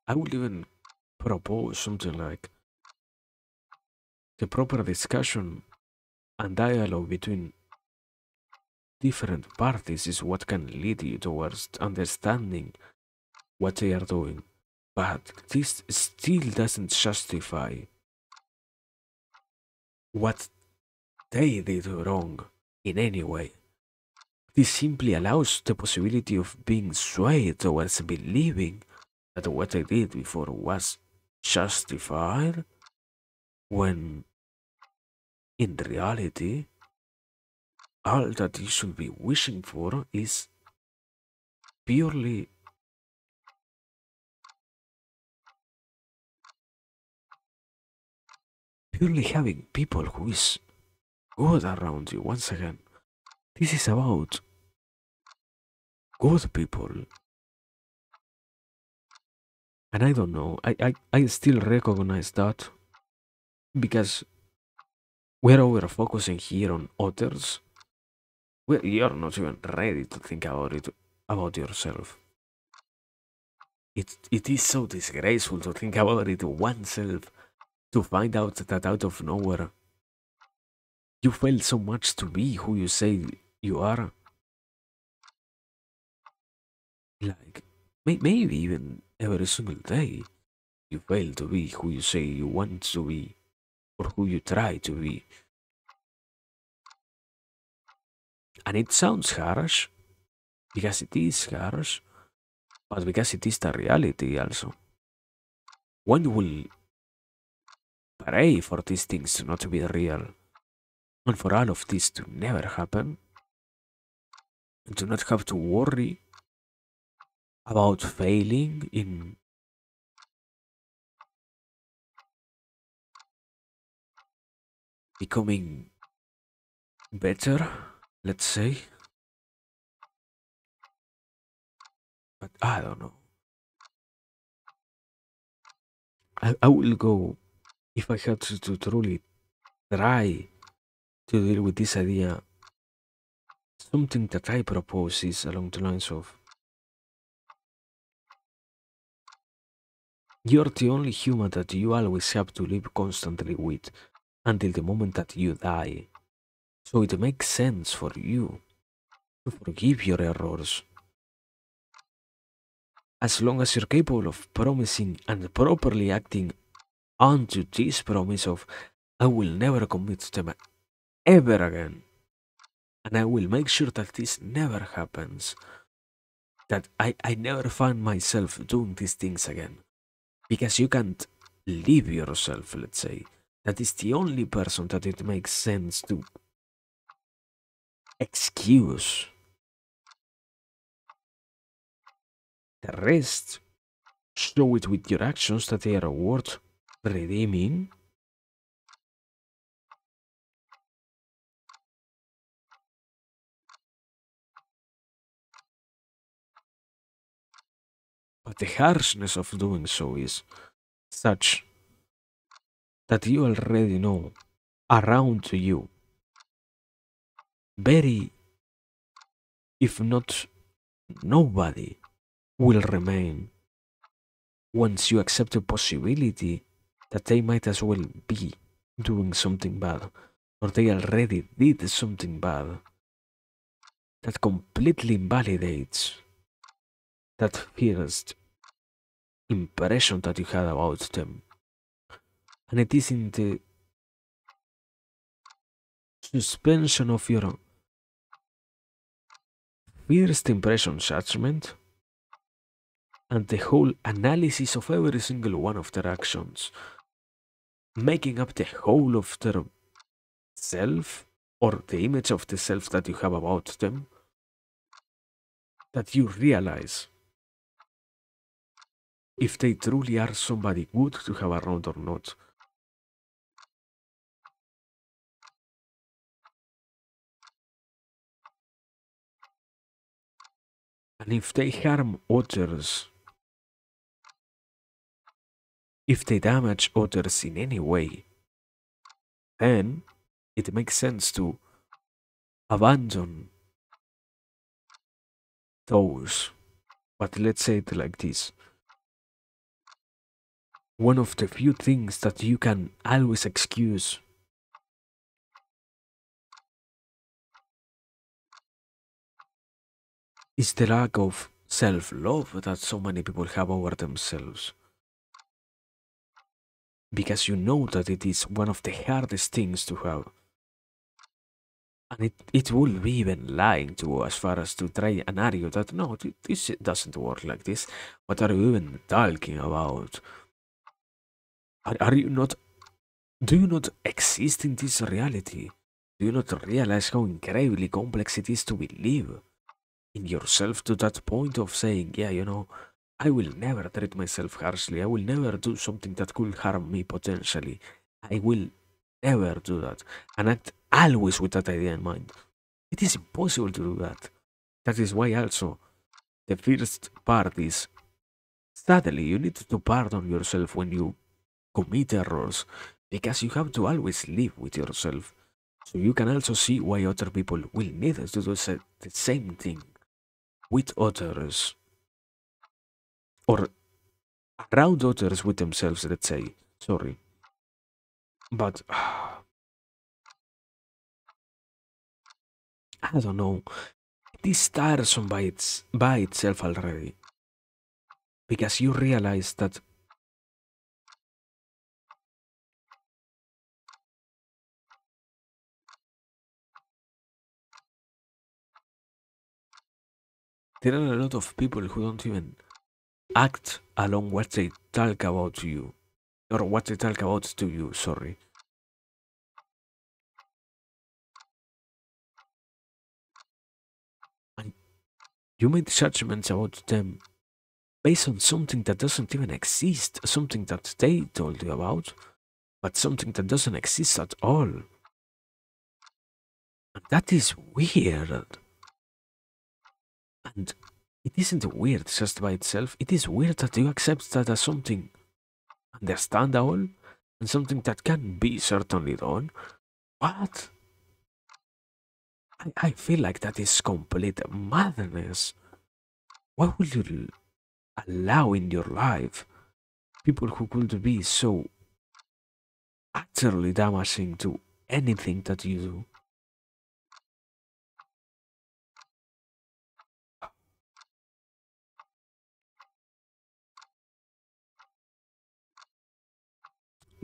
I would even propose something like the proper discussion and dialogue between different parties is what can lead you towards understanding what they are doing. But this still doesn't justify what they did wrong in any way. This simply allows the possibility of being swayed towards believing that what they did before was justified when in reality all that you should be wishing for is purely purely having people who is good around you. Once again, this is about good people. And I don't know, I still recognize that because we're over focusing here on others. Well, you're not even ready to think about it about yourself. It is so disgraceful to think about it oneself, to find out that out of nowhere you failed so much to be who you say you are. Like, maybe even every single day, you fail to be who you say you want to be or who you try to be. And it sounds harsh because it is harsh, but because it is the reality also. One will pray for these things to not be real and for all of this to never happen and to not have to worry about failing in becoming better, let's say. But I don't know. I will go if I had to truly try to deal with this idea. Something that I propose is along the lines of you're the only human that you always have to live constantly with until the moment that you die. So it makes sense for you to forgive your errors as long as you're capable of promising and properly acting onto this promise of I will never commit them ever again. And I will make sure that this never happens. That I never find myself doing these things again. Because you can't leave yourself, let's say. That is the only person that it makes sense to excuse. The rest, show it with your actions that they are worth redeeming. but the harshness of doing so is such that you already know around you very, if not nobody, will remain once you accept the possibility that they might as well be doing something bad, or they already did something bad. That completely invalidates that first impression that you had about them. And it is in the suspension of your first impression judgment and the whole analysis of every single one of their actions, making up the whole of their self or the image of the self that you have about them, that you realize if they truly are somebody good to have around or not. And if they harm others, if they damage others in any way, then it makes sense to abandon those. But let's say it like this: one of the few things that you can always excuse is the lack of self love that so many people have over themselves. Because you know that it is one of the hardest things to have. And it will be even lying to as far as to try and argue that no, this doesn't work like this. What are you even talking about? Are you not, do you not exist in this reality? Do you not realize how incredibly complex it is to believe in yourself to that point of saying, yeah, I will never treat myself harshly. I will never do something that could harm me potentially. I will never do that. And act always with that idea in mind. It is impossible to do that. That is why also the first part is, sadly, you need to pardon yourself when you commit errors, because you have to always live with yourself. So you can also see why other people will need to do the same thing with others, or around others with themselves, let's say. Sorry. But I don't know. It is tiresome by itself already. Because you realize that there are a lot of people who don't even act along what they talk about to you. Or what they talk about to you, sorry. And you made judgments about them based on something that doesn't even exist, something that they told you about, but something that doesn't exist at all. And that is weird. And it isn't weird just by itself, it is weird that you accept that as something understandable and something that can be certainly done. But I feel like that is complete madness. Why would you allow in your life people who could be so utterly damaging to anything that you do?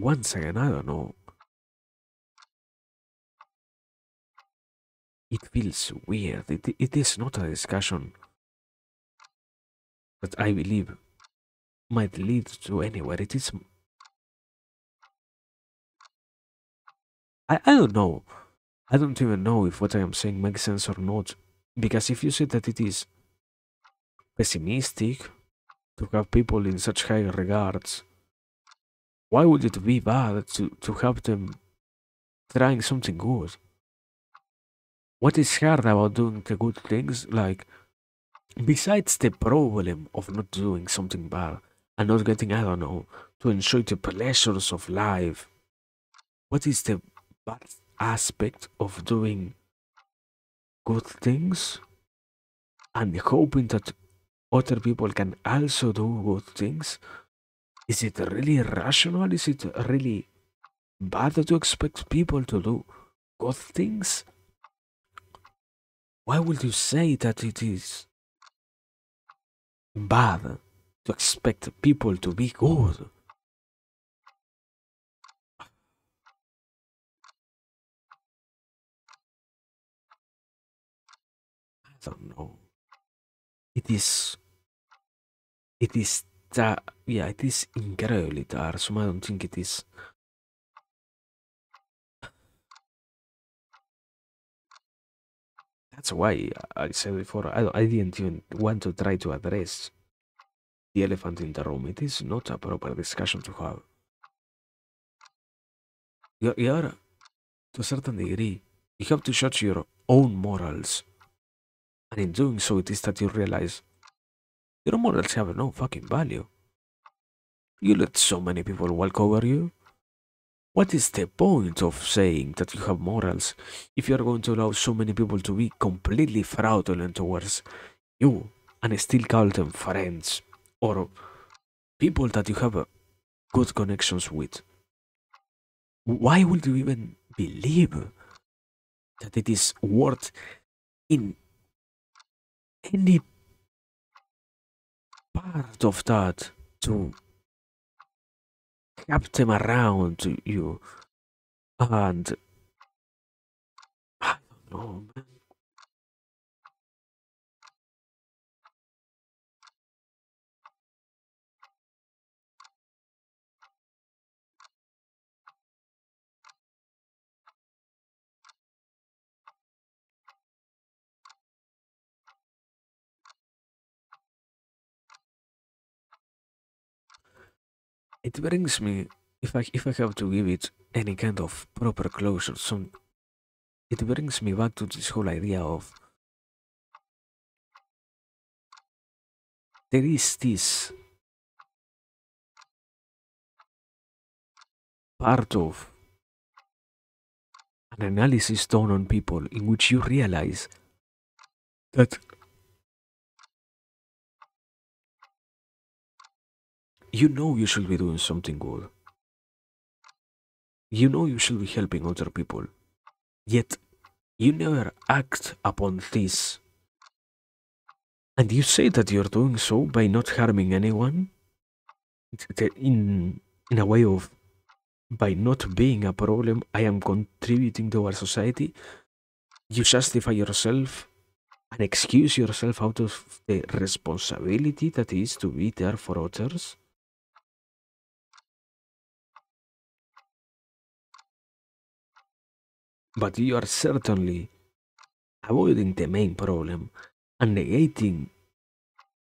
Once again, I don't know. It feels weird. It is not a discussion that I believe might lead to anywhere. It is. I don't know. I don't even know if what I am saying makes sense or not. Because if you say that it is pessimistic to have people in such high regards, why would it be bad to have them trying something good? What is hard about doing the good things? Like, Besides the problem of not doing something bad and not getting, I don't know, to enjoy the pleasures of life, what is the bad aspect of doing good things and hoping that other people can also do good things? Is it really rational? Is it really bad to expect people to do good things? Why would you say that it is bad to expect people to be good? I don't know. It is, it is that, yeah, it is incredibly tiresome. I don't think it is. That's why I said before, I didn't even want to try to address the elephant in the room. It is not a proper discussion to have. You're to a certain degree, you have to judge your own morals. And in doing so, it is that you realize your morals have no fucking value. You let so many people walk over you. What is the point of saying that you have morals if you are going to allow so many people to be completely fraudulent towards you and still call them friends or people that you have good connections with? Why would you even believe that it is worth in any part of that to have them around you? And I don't know, man. It brings me, if I have to give it any kind of proper closure, some it brings me back to this whole idea of there is this part of an analysis done on people in which you realize that you know you should be doing something good. You know you should be helping other people. Yet you never act upon this. And you say that you're doing so by not harming anyone in a way of by not being a problem, I am contributing to our society. You justify yourself and excuse yourself out of the responsibility that is to be there for others. But you are certainly avoiding the main problem and negating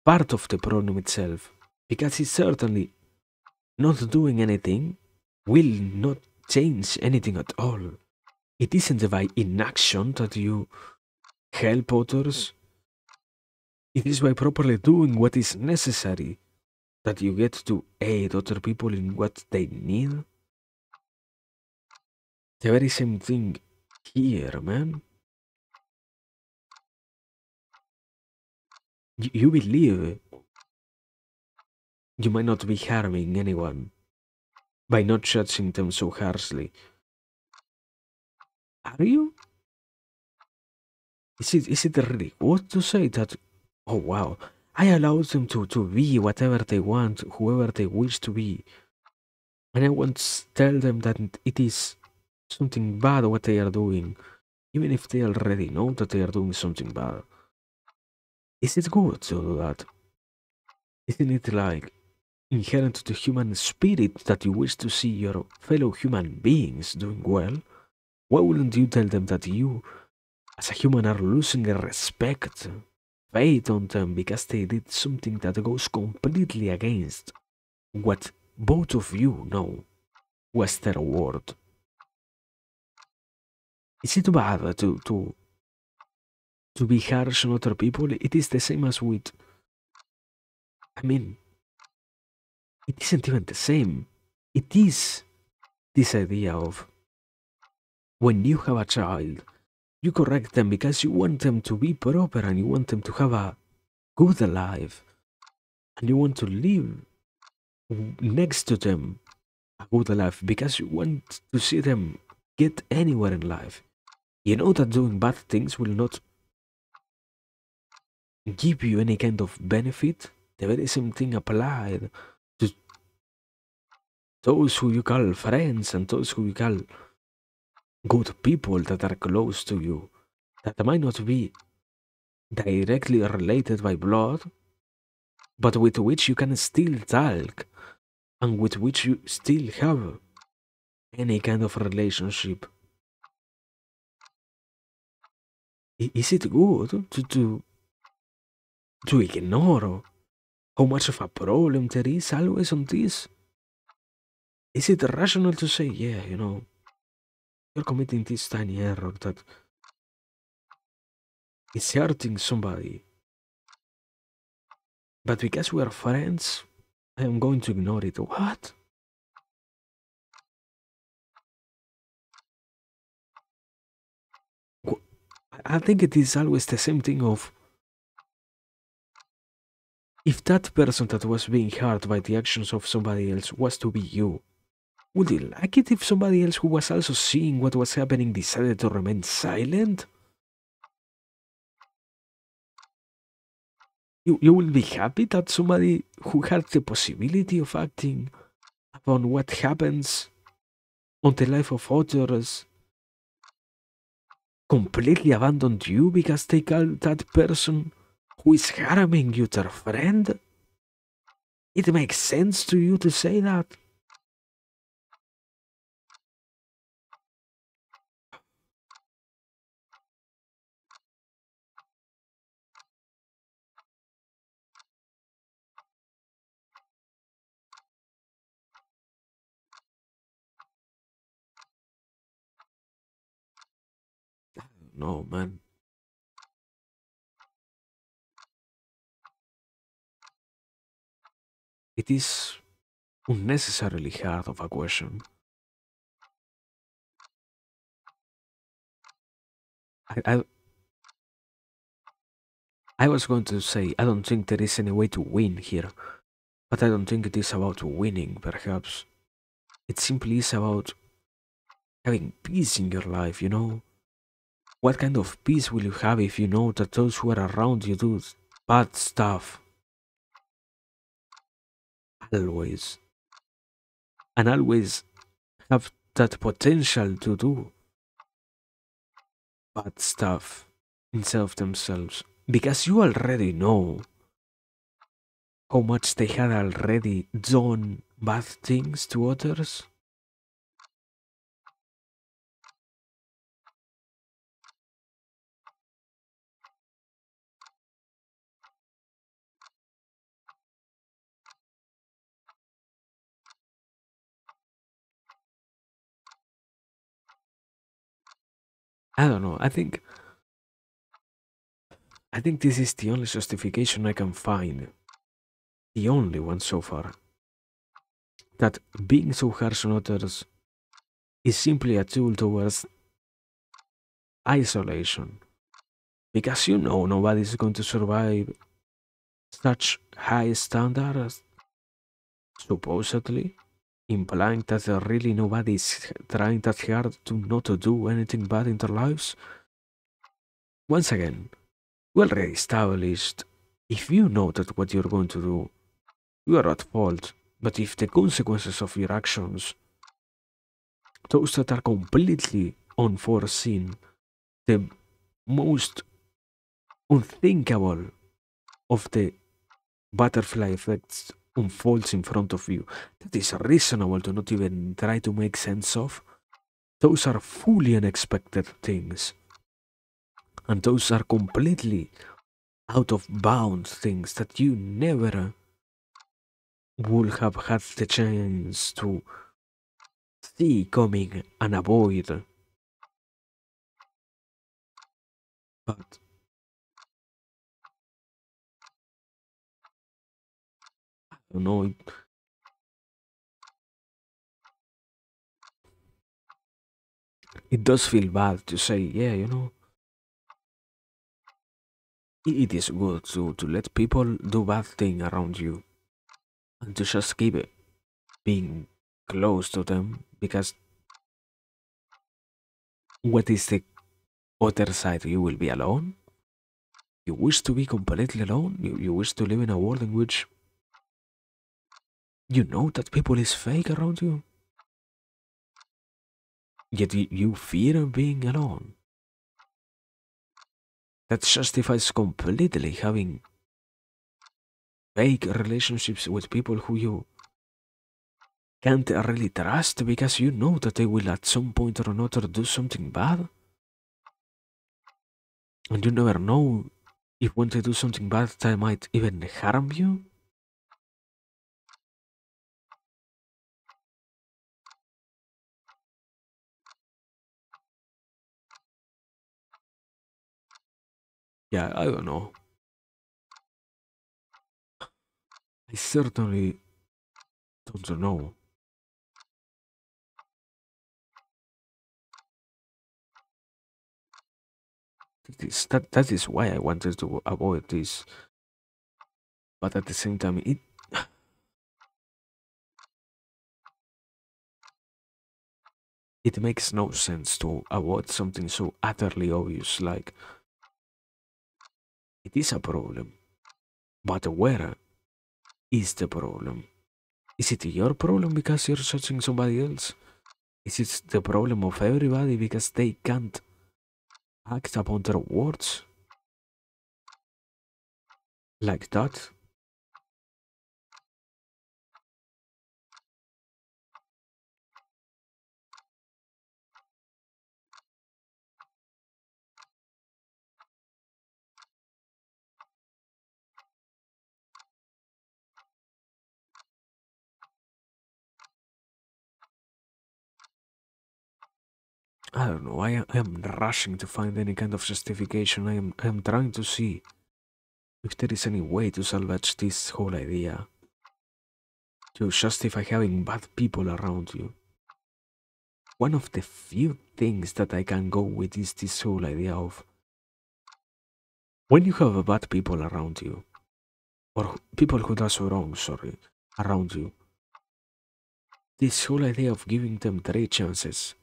part of the problem itself because it's certainly not doing anything will not change anything at all. It isn't by inaction that you help others. It is by properly doing what is necessary that you get to aid other people in what they need. The very same thing here, man. You believe you might not be harming anyone by not judging them so harshly. Are you? Is it really what to say that, oh wow, I allow them to be whatever they want, whoever they wish to be, and I won't tell them that it is something bad what they are doing, even if they already know that they are doing something bad. Is it good to do that? Isn't it like inherent to the human spirit that you wish to see your fellow human beings doing well? Why wouldn't you tell them that you, as a human, are losing respect, faith on them because they did something that goes completely against what both of you know was their word? Is it bad to to be harsh on other people. It is the same as with, I mean, it isn't even the same. It is this idea of when you have a child, you correct them because you want them to be proper and you want them to have a good life and you want to live next to them a good life because you want to see them get anywhere in life. You know that doing bad things will not give you any kind of benefit. The very same thing applied to those who you call friends and those who you call good people that are close to you, that might not be directly related by blood, but with which you can still talk and with which you still have any kind of relationship. Is it good to ignore how much of a problem there is always on this? Is it rational to say, yeah, you're committing this tiny error that is hurting somebody, but because we are friends, I am going to ignore it? What? I think it is always the same thing of if that person that was being hurt by the actions of somebody else was to be you, would you like it if somebody else who was also seeing what was happening decided to remain silent? You will be happy that somebody who had the possibility of acting upon what happens on the life of others completely abandoned you because they call that person who is harming you their friend? It makes sense to you to say that? No, man. It is unnecessarily hard of a question. I, I, I was going to say, I don't think there is any way to win here, but I don't think it is about winning, perhaps. It simply is about having peace in your life. What kind of peace will you have if you know that those who are around you do bad stuff? Always. And always have that potential to do bad stuff instead of themselves. Because you already know how much they had already done bad things to others. I don't know. I think this is the only justification I can find. The only one so far. That being so harsh on others is simply a tool towards isolation. Because you know nobody's going to survive such high standards, supposedly, implying that really nobody's trying that hard to not to do anything bad in their lives. Once again, we already established if you know that what you're going to do, you are at fault. But if the consequences of your actions, those that are completely unforeseen, the most unthinkable of the butterfly effects unfolds in front of you, that is reasonable to not even try to make sense of. Those are fully unexpected things. And those are completely out of bounds things that you never would have had the chance to see coming and avoid. But don't know. It does feel bad to say, yeah, it is good to let people do bad thing around you and to just keep it being close to them because what is the other side? You will be alone. You wish to be completely alone. You wish to live in a world in which you know that people is fake around you, yet you fear being alone. That justifies completely having fake relationships with people who you can't really trust because you know that they will at some point or another do something bad. And you never know if when they do something bad, they might even harm you. Yeah, I don't know. I certainly don't know. That is why I wanted to avoid this. But at the same time, it makes no sense to avoid something so utterly obvious. Like it is a problem, but where is the problem? Is it your problem because you're judging somebody else? Is it the problem of everybody because they can't act upon their words like that? I don't know. I am rushing to find any kind of justification. I am trying to see if there is any way to salvage this whole idea to justify having bad people around you. One of the few things that I can go with is this whole idea of when you have bad people around you, or people who does wrong, sorry, around you, this whole idea of giving them three chances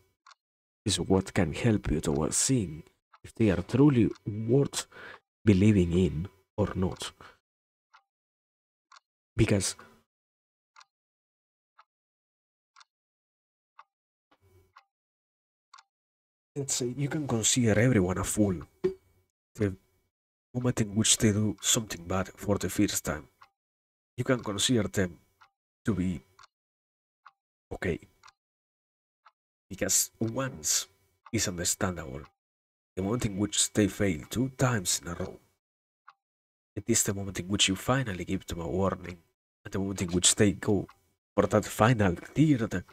is what can help you towards seeing if they are truly worth believing in or not. Because let's say you can consider everyone a fool the moment in which they do something bad for the first time. You can consider them to be okay because once is understandable. The moment in which they fail two times in a row, it is the moment in which you finally give them a warning. At the moment in which they go for that final third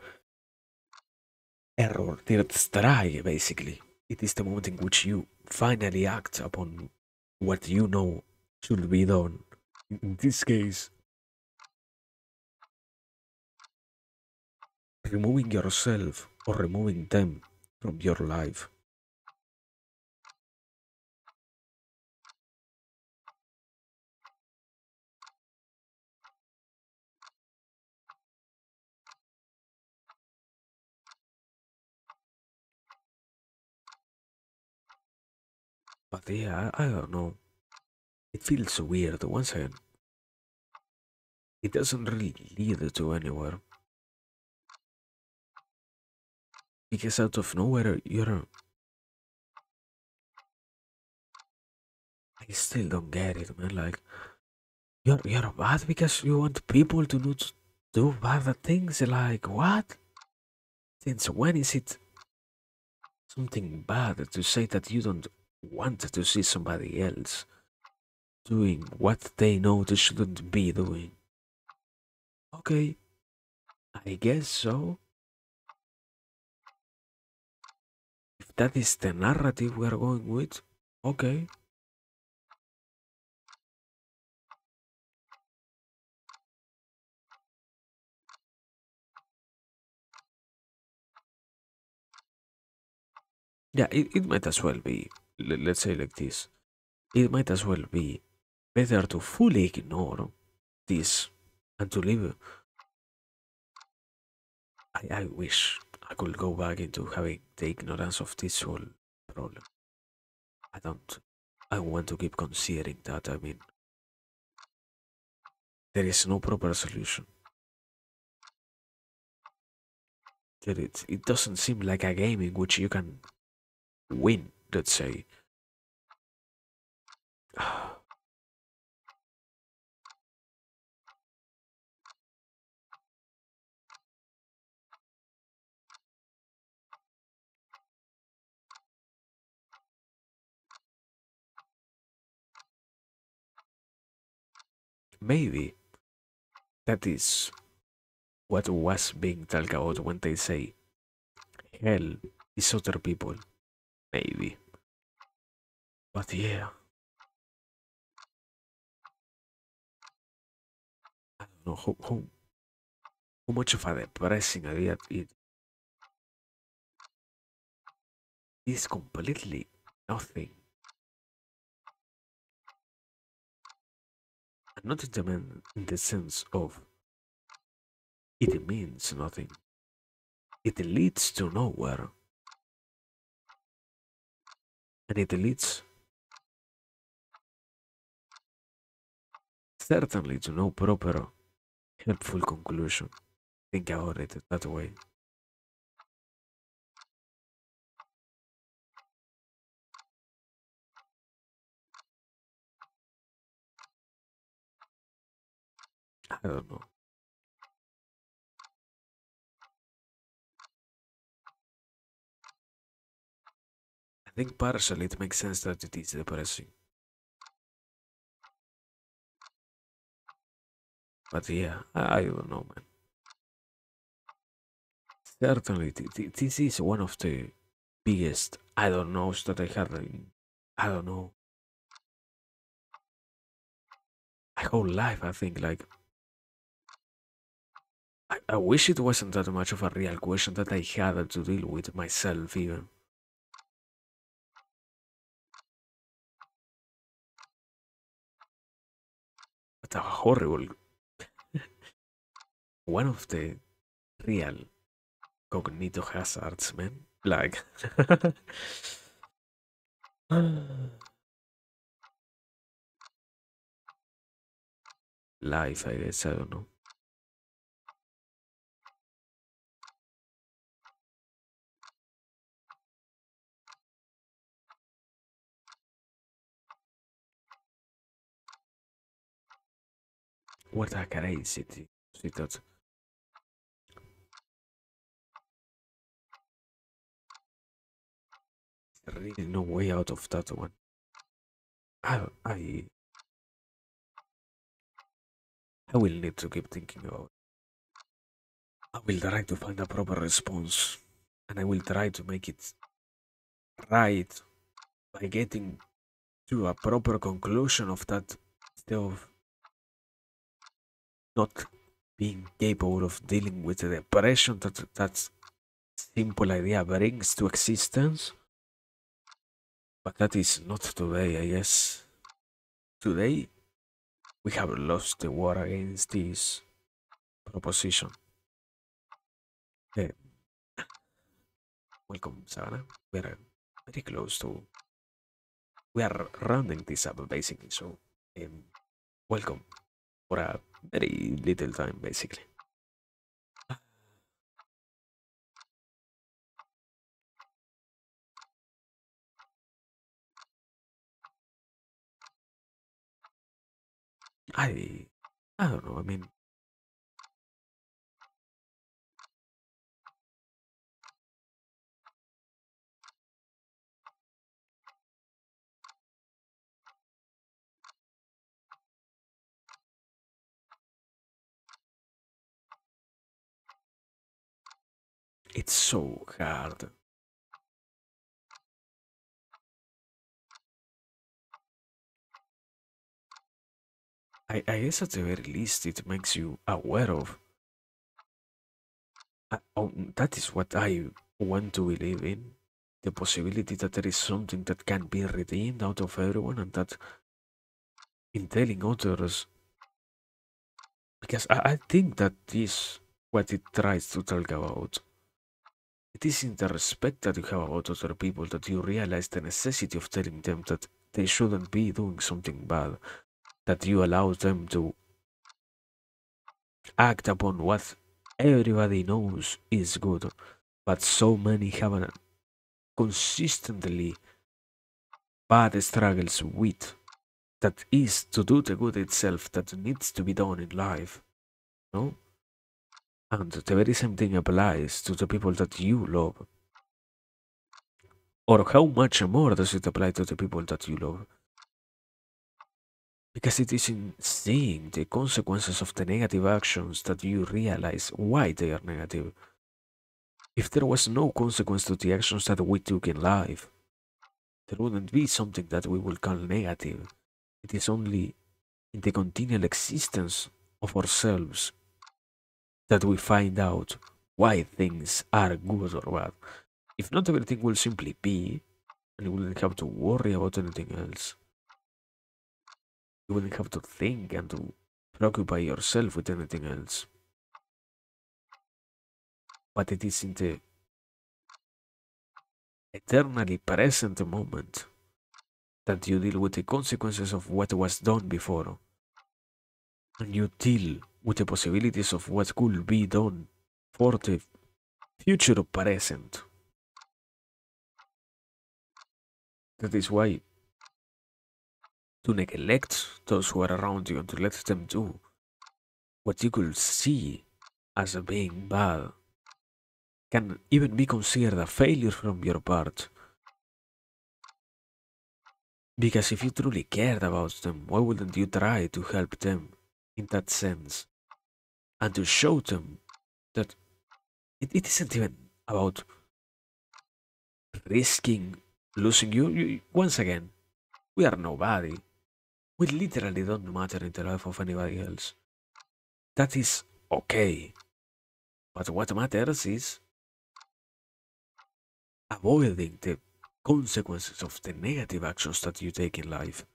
error, third try, basically. It is the moment in which you finally act upon what you know should be done. In this case, removing yourself or removing them from your life. But yeah, I don't know. It feels weird. Once again, it doesn't really lead to anywhere. Because out of nowhere, I still don't get it, man. Like, you're bad because you want people to not do bad things. Like, what? Since when is it something bad to say that you don't want to see somebody else doing what they know they shouldn't be doing? Okay, I guess so. If that is the narrative we are going with, okay. Yeah, it might as well be, let's say like this, it might as well be better to fully ignore this and to live. I wish I could go back into having the ignorance of this whole problem. I don't. I want to keep considering that. I mean, there is no proper solution. It doesn't seem like a game in which you can win, let's say. Maybe that is what was being talked about when they say hell is other people. Maybe. But yeah, I don't know how much of a depressing idea it is completely nothing. And not in in the sense of it means nothing. It leads to nowhere. And it leads certainly to no proper helpful conclusion. Think about it that way. I don't know. I think partially it makes sense that it is depressing. But yeah, I don't know, man. Certainly, this is one of the biggest I don't knows that I had in, I don't know, my whole life. I think, like, I wish it wasn't that much of a real question that I had to deal with myself, even. But a horrible, one of the real cognito hazards, man. Like, life, I guess, I don't know. What a crazy thing. See that really no way out of that one. I I will need to keep thinking about. I will try to find a proper response, and I will try to make it right by getting to a proper conclusion of that instead of not being capable of dealing with the depression that simple idea brings to existence. But that is not today, I guess. Today, we have lost the war against this proposition. Eh, welcome, Savannah. We are very close to. We are rounding this up basically. So, um, welcome for a very little time, basically. I, I don't know. I mean, it's so hard. I guess at the very least, it makes you aware of. Oh, that is what I want to believe in. the possibility that there is something that can be redeemed out of everyone, and that in telling others, because I think that is what it tries to talk about. It is in the respect that you have about other people that you realize the necessity of telling them that they shouldn't be doing something bad, that you allow them to act upon what everybody knows is good, but so many have consistently bad struggles with, that is to do the good itself that needs to be done in life, no? And the very same thing applies to the people that you love. Or how much more does it apply to the people that you love? Because it is in seeing the consequences of the negative actions that you realize why they are negative. If there was no consequence to the actions that we took in life, there wouldn't be something that we will call negative. It is only in the continual existence of ourselves that we find out why things are good or bad. If not, everything will simply be, and you wouldn't have to worry about anything else. You wouldn't have to think and to preoccupy yourself with anything else. But it is in the eternally present moment that you deal with the consequences of what was done before, and you deal with the possibilities of what could be done for the future present. That is why to neglect those who are around you and to let them do what you could see as a being bad can even be considered a failure from your part. Because if you truly cared about them, why wouldn't you try to help them in that sense? And to show them that it isn't even about risking losing you. Once again, we are nobody. We literally don't matter in the life of anybody else. That is okay. But what matters is avoiding the consequences of the negative actions that you take in life,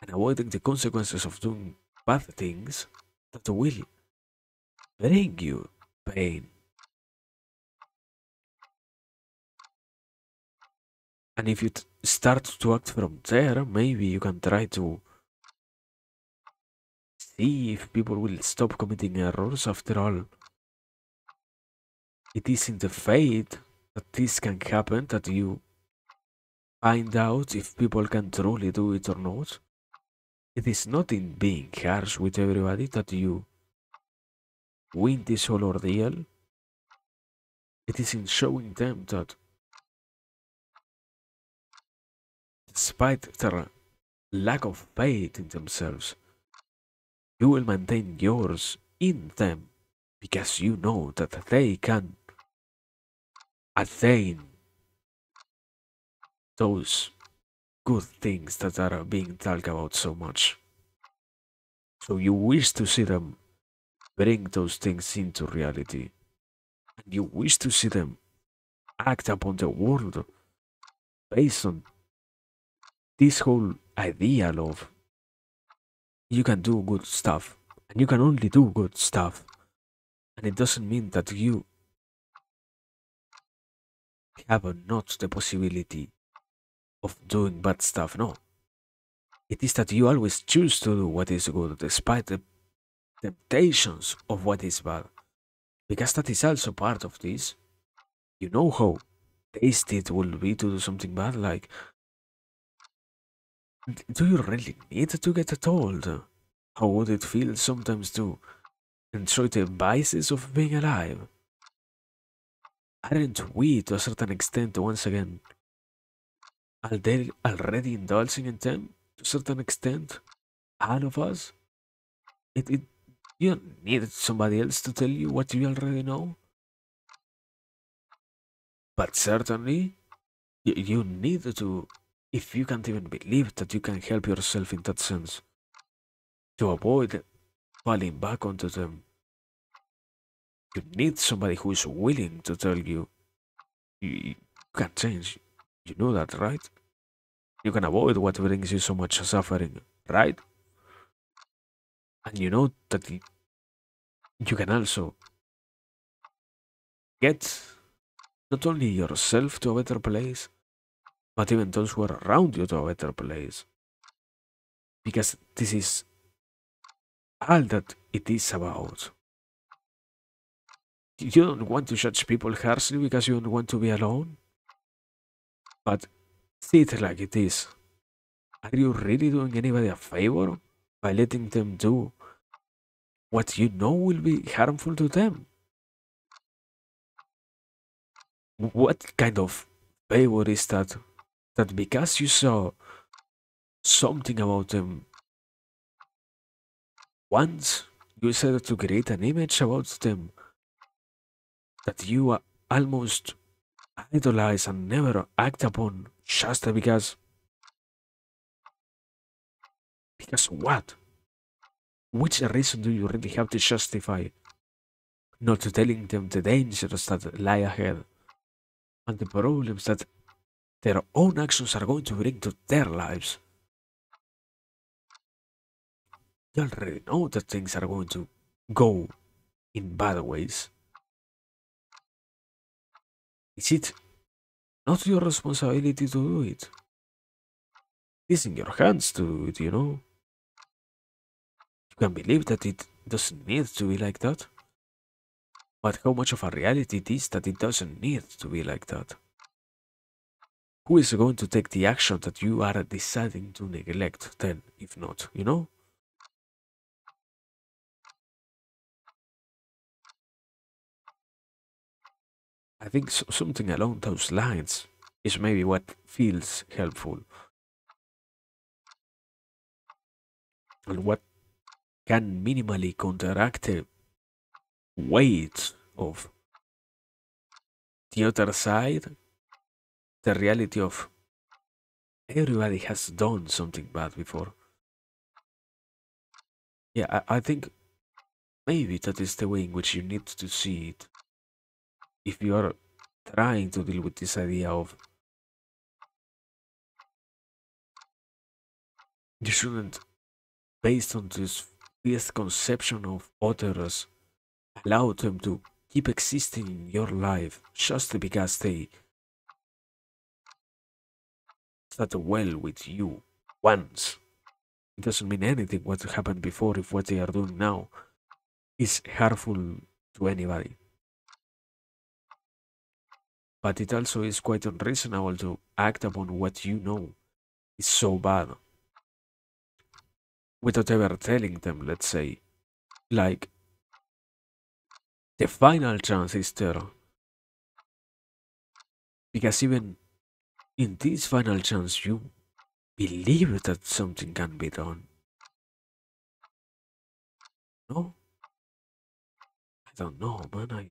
and avoiding the consequences of doing bad things that will bring you pain. And if you start to act from there, maybe you can try to see if people will stop committing errors. After all, it is in the fate that this can happen that you find out if people can truly do it or not. It is not in being harsh with everybody that you win this whole ordeal. It is in showing them that despite their lack of faith in themselves, you will maintain yours in them because you know that they can attain those good things that are being talked about so much. So you wish to see them bring those things into reality, and you wish to see them act upon the world based on this whole idea of you can do good stuff, and you can only do good stuff, and it doesn't mean that you have not the possibility of doing bad stuff. No, it is that you always choose to do what is good despite the temptations of what is bad, because that is also part of this. You know how tasty it will be to do something bad. Like, do you really need to get told? How would it feel sometimes to enjoy the vices of being alive? Aren't we, to a certain extent, once again, already indulging in them? To a certain extent, all of us? It you don't need somebody else to tell you what you already know. But certainly, you need to, if you can't even believe that you can help yourself in that sense, to avoid falling back onto them, you need somebody who is willing to tell you, You can change. You know that, right? You can avoid what brings you so much suffering, right? And you know that you can also get not only yourself to a better place, but even those who are around you to a better place. Because this is all that it is about. You don't want to judge people harshly because you don't want to be alone, but see it like it is. Are you really doing anybody a favor by letting them do what you know will be harmful to them? What kind of favor is that? That because you saw something about them once, you decided to create an image about them that you almost idolize and never act upon just because what? Which reason do you really have to justify not telling them the dangers that lie ahead and the problems that their own actions are going to bring to their lives? You already know that things are going to go in bad ways. Is it not your responsibility to do it? It's in your hands to do it, you know? You can believe that it doesn't need to be like that, but how much of a reality it is that it doesn't need to be like that? Who is going to take the action that you are deciding to neglect then, if not, you know? I think something along those lines is maybe what feels helpful and what can minimally counteract the weight of the other side, the reality of everybody has done something bad before. Yeah, I think maybe that is the way in which you need to see it if you are trying to deal with this idea of you shouldn't, based on this conception of others, allow them to keep existing in your life just because they started well with you once. It doesn't mean anything what happened before if what they are doing now is harmful to anybody. But it also is quite unreasonable to act upon what you know is so bad without ever telling them, let's say. Like, the final chance is there. Because even in this final chance, you believe that something can be done. No? I don't know, man.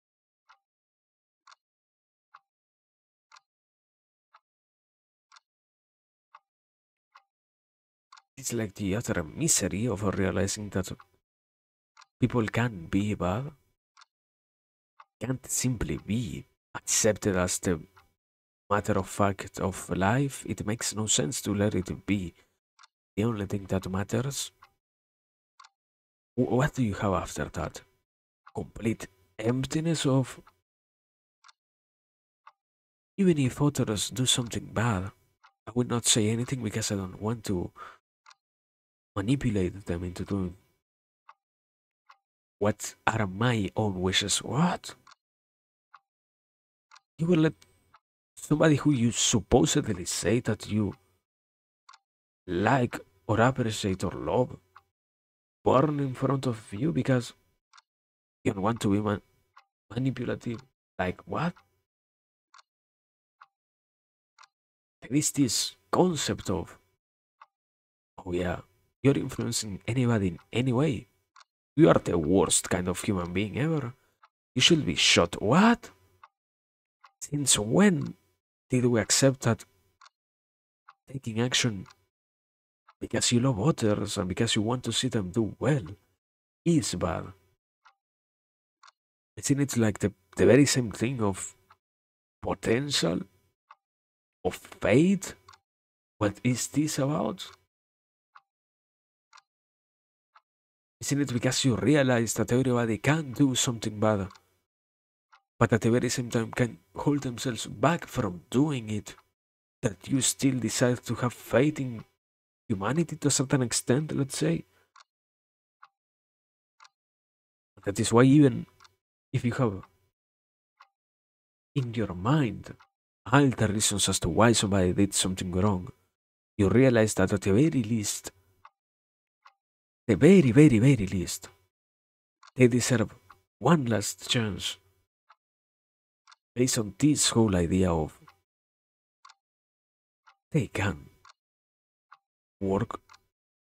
It's like the utter misery of realizing that people can be bad, can't simply be accepted as the matter of fact of life. It makes no sense to let it be the only thing that matters. What do you have after that? Complete emptiness of even if others do something bad, I would not say anything because I don't want to manipulate them into doing what are my own wishes. What? You will let somebody who you supposedly say that you like or appreciate or love burn in front of you because you don't want to be manipulative? Like what? There is this concept of, oh yeah, you're influencing anybody in any way. You are the worst kind of human being ever. You should be shot. What? Since when did we accept that taking action because you love others and because you want to see them do well is bad? Isn't it like the very same thing of potential? of fate? What is this about? Isn't it because you realize that everybody can do something bad, but at the very same time can hold themselves back from doing it, that you still decide to have faith in humanity to a certain extent, let's say? That is why, even if you have in your mind all the reasons as to why somebody did something wrong, you realize that at the very least, the very, very, very least, they deserve one last chance based on this whole idea of they can work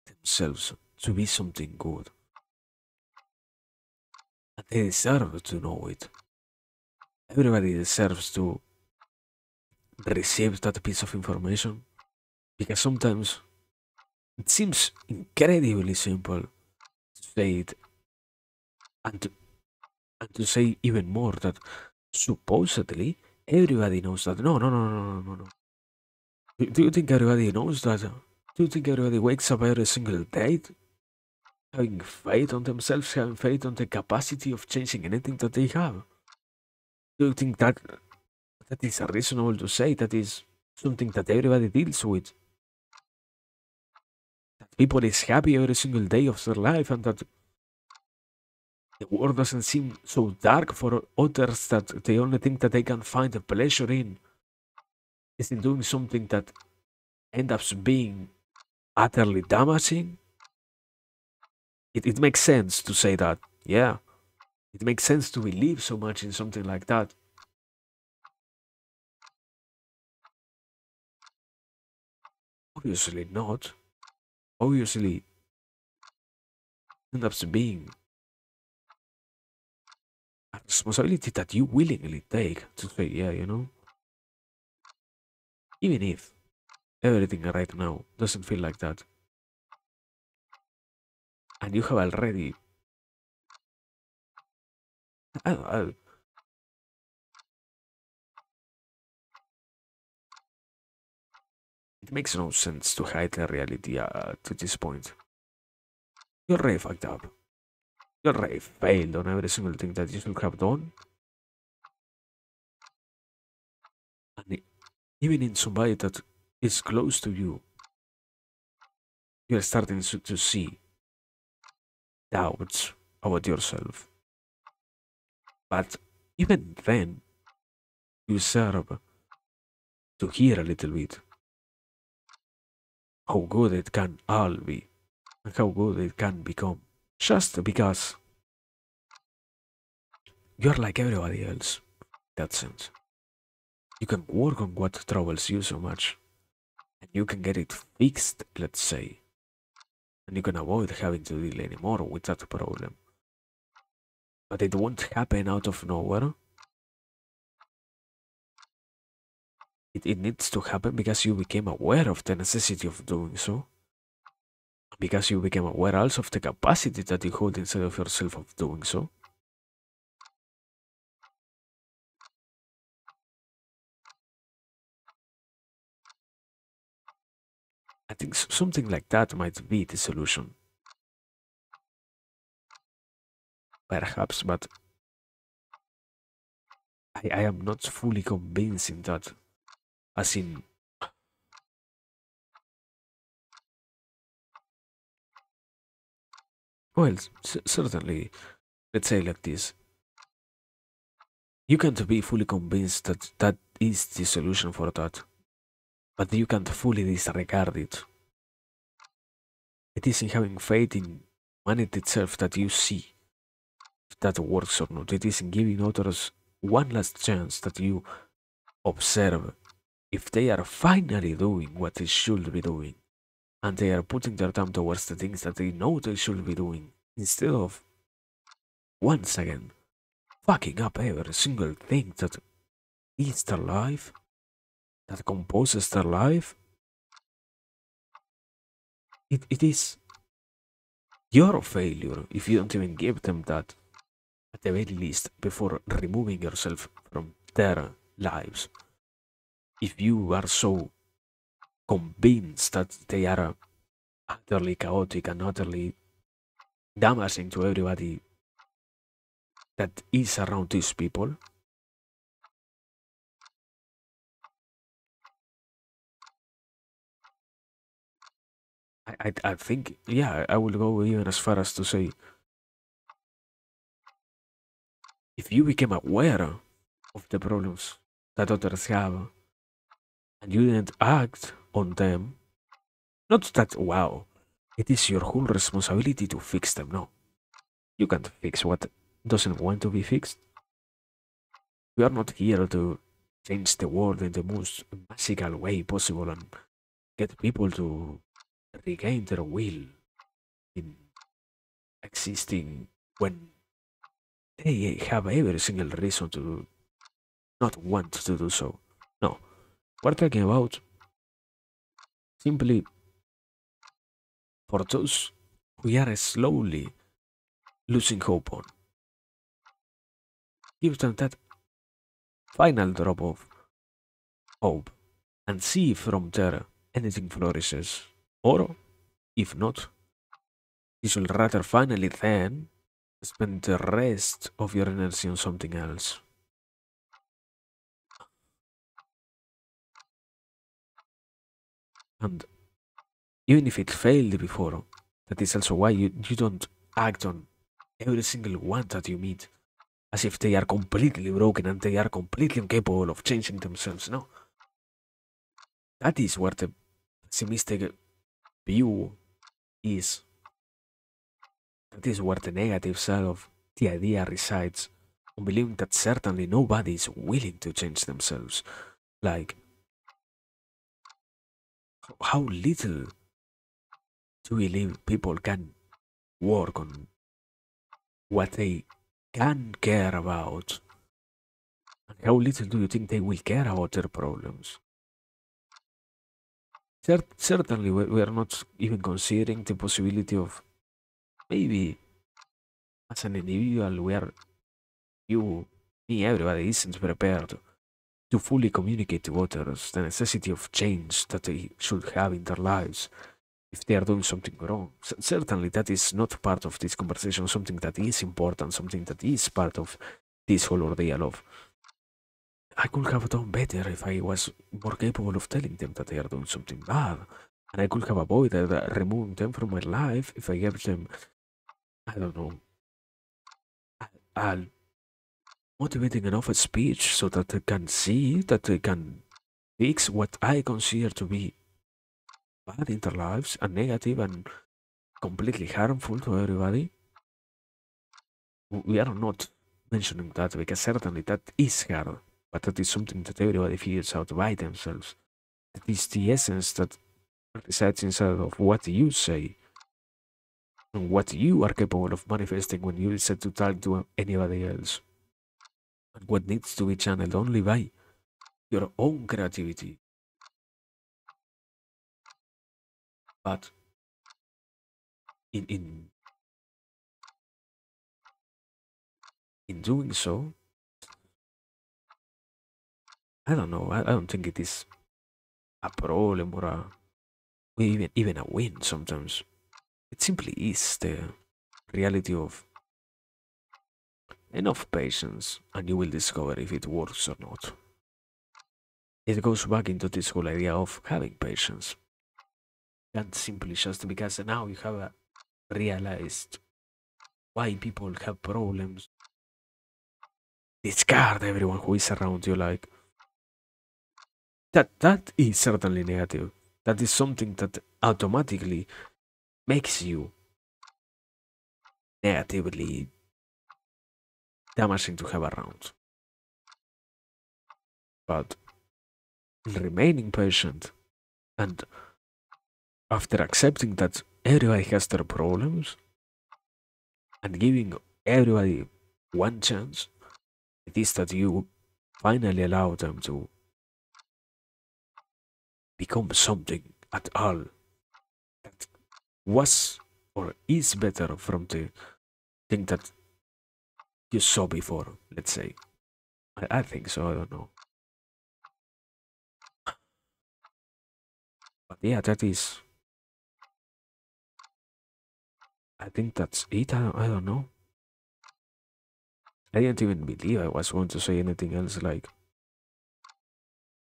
themselves to be something good. And they deserve to know it. Everybody deserves to receive that piece of information because sometimes it seems incredibly simple to say it and to say even more that supposedly everybody knows that. No, no, no, no, no, no, no. Do you think everybody knows that? Do you think everybody wakes up every single day having faith on themselves, having faith on the capacity of changing anything that they have? Do you think that that is reasonable to say? That is something that everybody deals with? That people is happy every single day of their life, and that the world doesn't seem so dark for others that the only thing that they can find a pleasure in is in doing something that ends up being utterly damaging? It makes sense to say that, yeah. It makes sense to believe so much in something like that. Obviously not. Obviously, it ends up being a responsibility that you willingly take to say, yeah, even if everything right now doesn't feel like that, and you have already, I, it makes no sense to hide the reality to this point. You're already fucked up. You already failed on every single thing that you should have done. And even in somebody that is close to you, you're starting to see doubts about yourself. But even then, you deserve to hear a little bit how good it can all be and how good it can become. Just because you're like everybody else, in that sense. You can work on what troubles you so much, and you can get it fixed, let's say, and you can avoid having to deal anymore with that problem. But it won't happen out of nowhere. It needs to happen because you became aware of the necessity of doing so. Because you became aware also of the capacity that you hold inside of yourself of doing so. I think something like that might be the solution. Perhaps, but I am not fully convinced in that. As in, well, certainly, let's say like this. You can't be fully convinced that that is the solution for that, but you can't fully disregard it. It is in having faith in humanity itself that you see if that works or not. It is in giving others one last chance that you observe if they are finally doing what they should be doing and they are putting their time towards the things that they know they should be doing instead of once again fucking up every single thing that is their life, that composes their life. It is your failure if you don't even give them that at the very least before removing yourself from their lives. if you are so convinced that they are utterly chaotic and utterly damaging to everybody that is around these people, I think, yeah, I will go even as far as to say, if you became aware of the problems that others have and you didn't act on them, not that, wow, it is your whole responsibility to fix them. No, you can't fix what doesn't want to be fixed. We are not here to change the world in the most magical way possible and get people to regain their will in existing when they have every single reason to not want to do so. No, we're talking about simply for those we are slowly losing hope on. Give them that final drop of hope and see if from there anything flourishes. Or, if not, you should rather finally then spend the rest of your energy on something else. And even if it failed before, that is also why you don't act on every single one that you meet as if they are completely broken and they are completely incapable of changing themselves. No, that is where the pessimistic view is. That is where the negative side of the idea resides, on believing that certainly nobody is willing to change themselves. Like, how little do we believe people can work on what they can care about, and how little do you think they will care about their problems? Certainly, we are not even considering the possibility of maybe as an individual, where you, me, everybody isn't prepared to fully communicate to others the necessity of change that they should have in their lives if they are doing something wrong. Certainly, that is not part of this conversation, something that is important, something that is part of this whole ordeal of I could have done better if I was more capable of telling them that they are doing something bad. And I could have avoided removing them from my life if I gave them, I don't know, a motivating enough a speech so that they can see that they can fix what I consider to be bad in their lives and negative and completely harmful to everybody. We are not mentioning that because certainly that is hard, but that is something that everybody figures out by themselves. That is the essence that resides inside of what you say and what you are capable of manifesting when you decide to talk to anybody else, and what needs to be channeled only by your own creativity. But in in doing so, I don't know. I don't think it is a problem or even a win. Sometimes it simply is the reality of enough patience, and you will discover if it works or not. It goes back into this whole idea of having patience, and simply just because now you have realized why people have problems. Discard everyone who is around you. Like that is certainly negative. That is something that automatically makes you negatively damaging to have around. But remaining patient and after accepting that everybody has their problems and giving everybody one chance, it is that you finally allow them to become something at all that was or is better from the thing that you saw before, let's say. I think so, I don't know. But yeah, that is. I think that's it. I don't know. I didn't even believe I was going to say anything else. Like,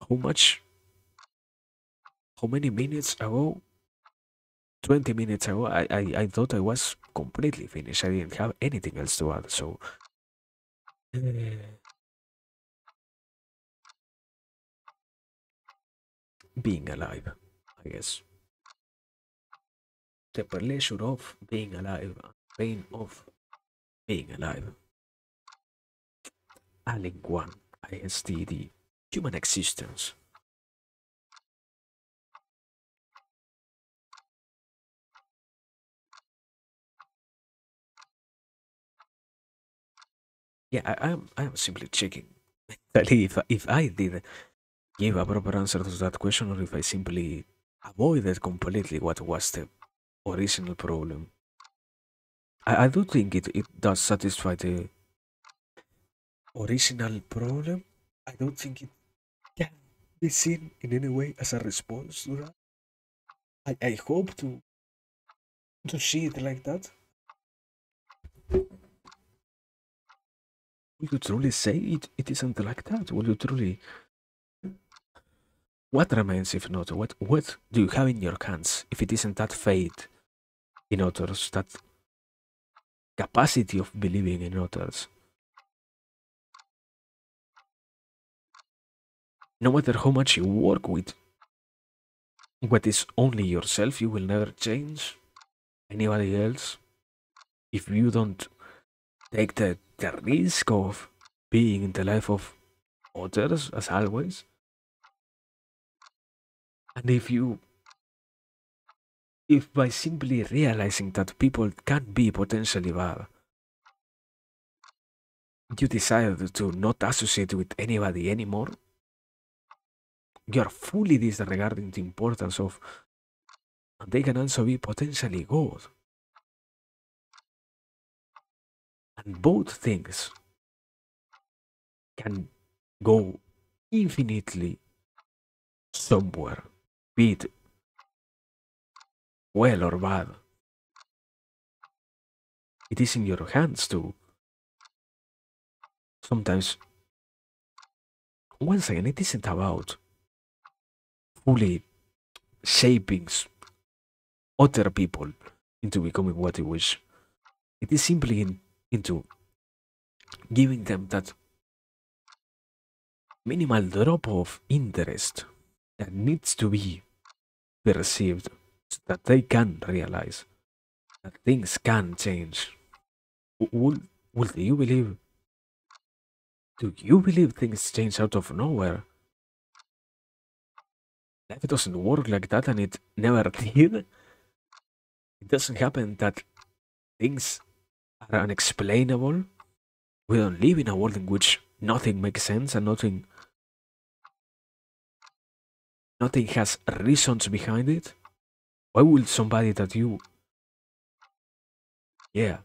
how much, how many minutes ago? 20 minutes ago, I thought I was completely finished. I didn't have anything else to add. So, being alive, I guess. The pleasure of being alive, pain of being alive. Adding one, ISTD, human existence. Yeah, I am simply checking. Mentally, if I did give a proper answer to that question, or if I simply avoided completely what was the original problem. I do think it does satisfy the original problem. I don't think it can be seen in any way as a response to that. I hope to see it like that. Will you truly say it isn't like that? Will you truly? What remains if not? What do you have in your hands if it isn't that faith in others, that capacity of believing in others? No matter how much you work with what is only yourself, you will never change anybody else if you don't take the risk of being in the life of others, as always. And if by simply realizing that people can be potentially bad, you decide to not associate with anybody anymore, you are fully disregarding the importance of, and they can also be potentially good. And both things can go infinitely somewhere, be it well or bad. It is in your hands to sometimes, once again, it isn't about fully shaping other people into becoming what you wish. It is simply into giving them that minimal drop of interest that needs to be perceived so that they can realize that things can change. Would you believe? Do you believe things change out of nowhere? Life doesn't work like that, and it never did. It doesn't happen that things are unexplainable. We don't live in a world in which nothing makes sense and nothing has reasons behind it. Why would somebody that you, yeah,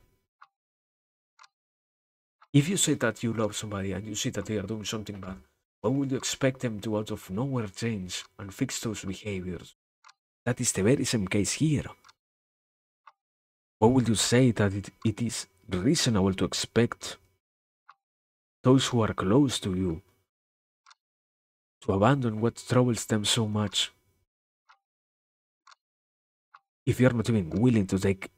if you say that you love somebody and you see that they are doing something bad, why would you expect them to out of nowhere change and fix those behaviors? That is the very same case here. Why would you say that it is reasonable to expect those who are close to you to abandon what troubles them so much if you're not even willing to take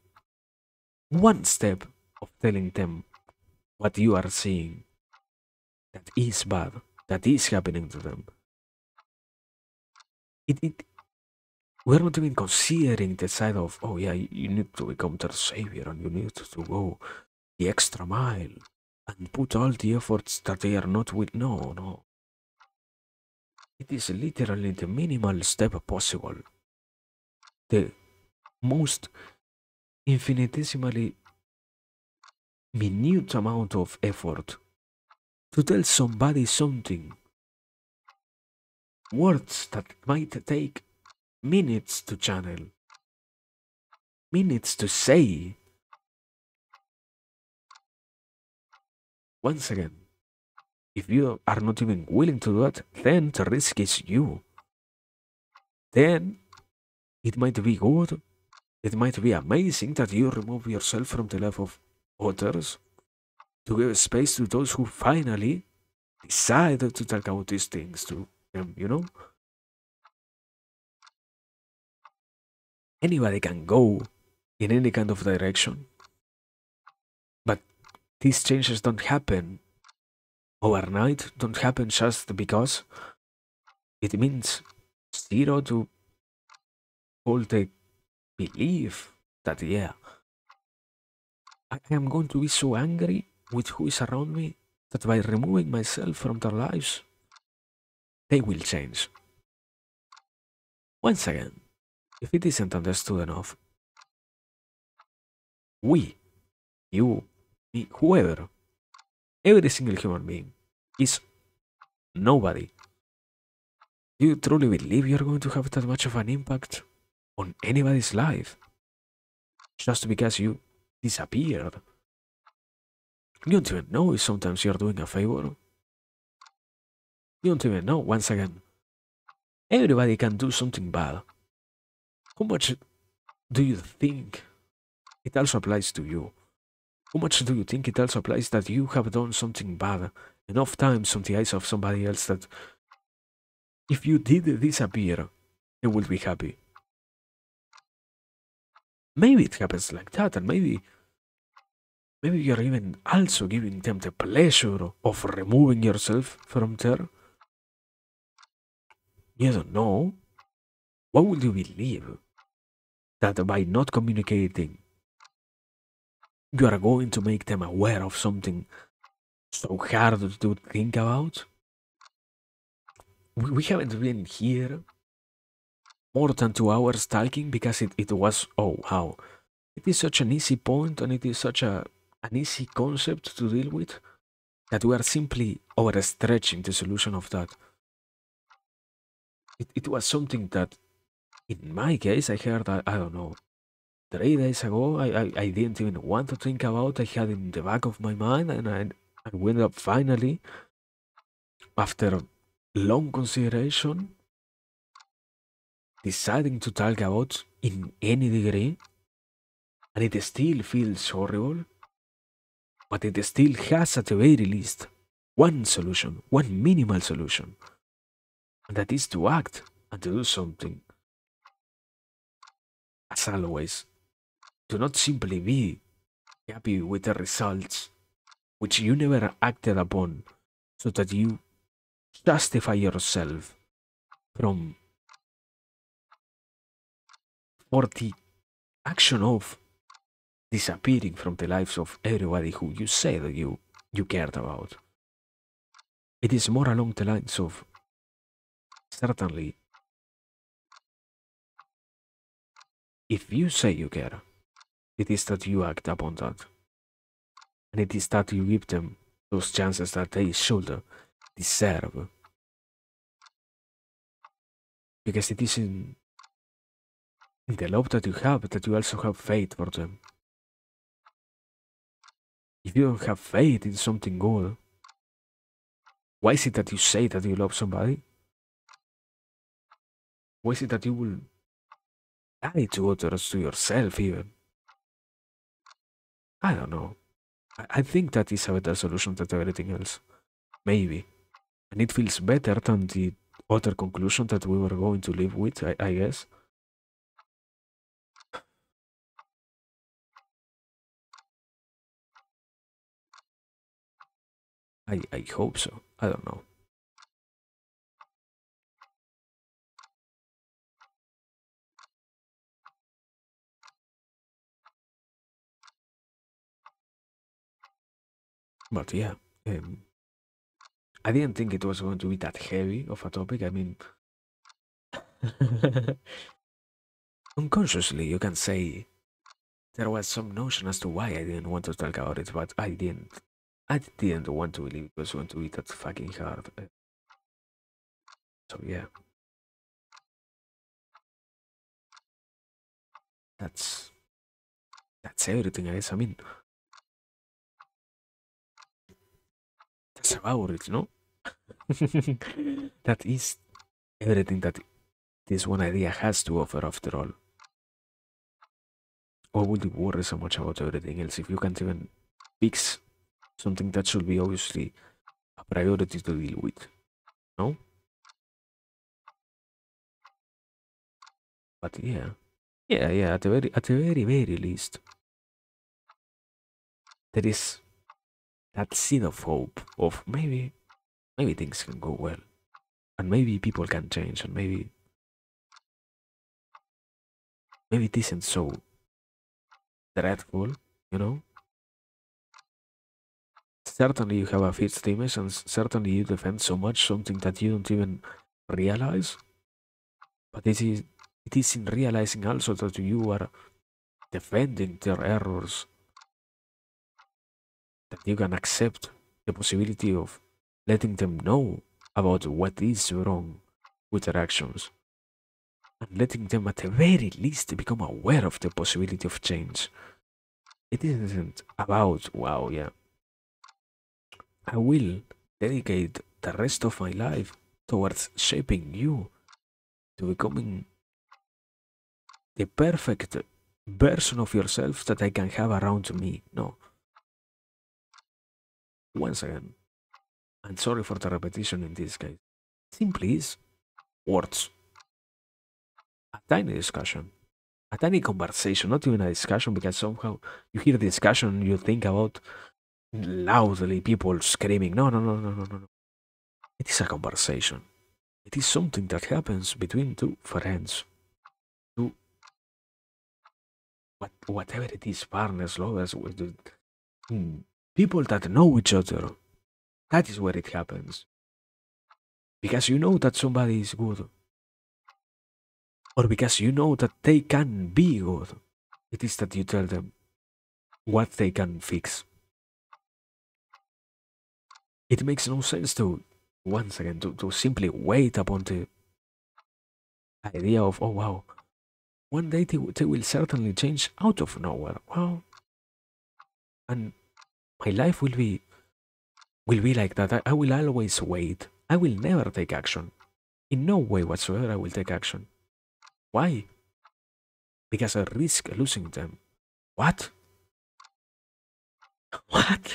one step of telling them what you are seeing that is bad, that is happening to them? It we're not even considering the side of, oh yeah, you need to become their savior and you need to go the extra mile and put all the efforts that they are not with. No, no. It is literally the minimal step possible. The most infinitesimally minute amount of effort to tell somebody something. Words that might take minutes to channel, minutes to say. Once again, if you are not even willing to do that, then the risk is you. Then It might be good. It might be amazing that you remove yourself from the life of others to give space to those who finally decide to talk about these things to them, you know? Anybody can go in any kind of direction, but these changes don't happen overnight, don't happen just because it means zero to all the belief that, yeah, I am going to be so angry with who is around me that by removing myself from their lives, they will change. Once again, if it isn't understood enough, we, you, me, whoever, every single human being is nobody. Do you truly believe you're going to have that much of an impact on anybody's life just because you disappeared? You don't even know if sometimes you're doing a favor. You don't even know, once again, everybody can do something bad. How much do you think it also applies to you? How much do you think it also applies that you have done something bad enough times on the eyes of somebody else that if you did disappear, they would be happy? Maybe it happens like that, and maybe you're even also giving them the pleasure of removing yourself from there. You don't know. What would you believe? That by not communicating, you are going to make them aware of something so hard to think about? We haven't been here more than 2 hours talking because it was, oh, how. It is such an easy point and it is such an easy concept to deal with that we are simply overstretching the solution of that. It was something that, in my case, I heard, I don't know, 3 days ago, I didn't even want to think about. I had it in the back of my mind, and I went up finally, after long consideration, deciding to talk about in any degree, and it still feels horrible, but it still has, at the very least, one solution, one minimal solution, and that is to act and to do something. As always, do not simply be happy with the results which you never acted upon, so that you justify yourself from for the action of disappearing from the lives of everybody who you said that you cared about. It is more along the lines of, certainly, if you say you care, it is that you act upon that, and it is that you give them those chances that they should deserve, because it is in the love that you have that you also have faith for them. If you don't have faith in something good, why is it that you say that you love somebody? Why is it that you will lie to others, to yourself even? I don't know. I think that is a better solution than everything else. Maybe. And it feels better than the other conclusion that we were going to live with, I guess. I hope so. I don't know. But yeah, um, I didn't think it was going to be that heavy of a topic. I mean, unconsciously, you can say there was some notion as to why I didn't want to talk about it, but I didn't. I didn't want to believe it was going to be that fucking hard. So yeah, that's that's everything, I guess. I mean, that's about it, no? That is everything that this one idea has to offer after all. Why would you worry so much about everything else if you can't even fix something that should be obviously a priority to deal with? No? But yeah. Yeah, at the very least, there is that seed of hope of maybe things can go well. And maybe people can change and maybe it isn't so dreadful, you know? Certainly you have a fixed image and certainly you defend so much something that you don't even realize. But it is in realizing also that you are defending their errors, that you can accept the possibility of letting them know about what is wrong with their actions and letting them at the very least become aware of the possibility of change. It isn't about, wow, yeah, I will dedicate the rest of my life towards shaping you to becoming the perfect version of yourself that I can have around me. No, once again, I'm sorry for the repetition in this case. Simply is words. A tiny discussion. A tiny conversation, not even a discussion, because somehow you hear the discussion and you think about loudly people screaming. No, no, no, no, no, no. It is a conversation. It is something that happens between two friends, two whatever it is, partners, lovers, people that know each other. That is where it happens. Because you know that somebody is good, or because you know that they can be good. It is that you tell them what they can fix. It makes no sense to, once again, to simply wait upon the idea of, oh wow, one day they will certainly change out of nowhere. Well, and my life will be like that. I will always wait. I will never take action. In no way whatsoever I will take action. Why? Because I risk losing them. What? What?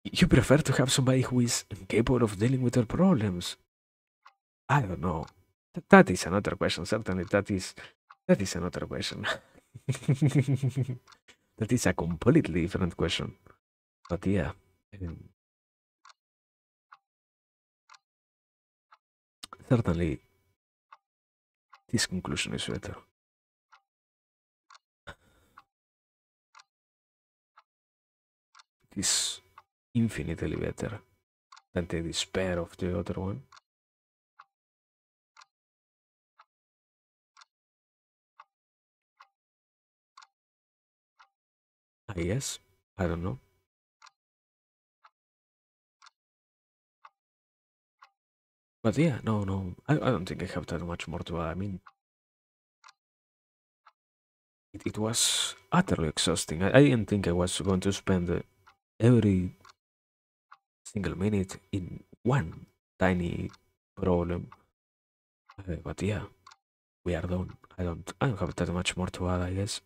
You prefer to have somebody who is incapable of dealing with their problems? I don't know. That is another question. Certainly, that is another question. That is a completely different question. But yeah, um, certainly this conclusion is better. It is infinitely better than the despair of the other one. I guess. I don't know. But yeah, no, no. I don't think I have that much more to add. I mean, it was utterly exhausting. I didn't think I was going to spend every single minute in one tiny problem. But yeah, we are done. I don't have that much more to add, I guess.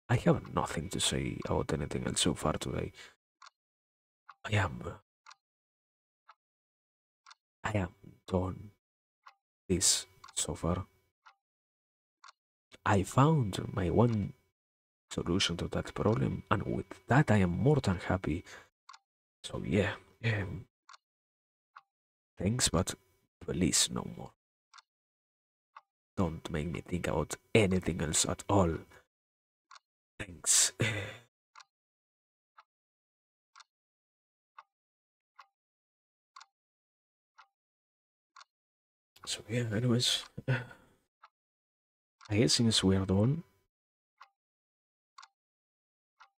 I have nothing to say about anything else so far today. I am I am done this so far. I found my one solution to that problem, and with that I am more than happy. So yeah, thanks, but please no more. Don't make me think about anything else at all. Thanks. So yeah, anyways, I guess since we're done,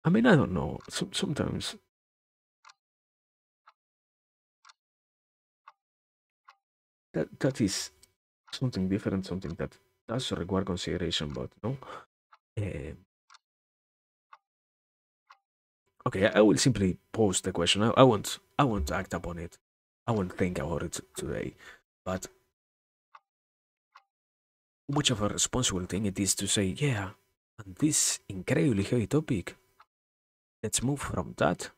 I mean I don't know. Sometimes that is something different, something that does require consideration, but no. Uh, okay, I will simply pose the question. I won't act upon it. I won't think about it today. But how much of a responsible thing it is to say, yeah, on this incredibly heavy topic, let's move from that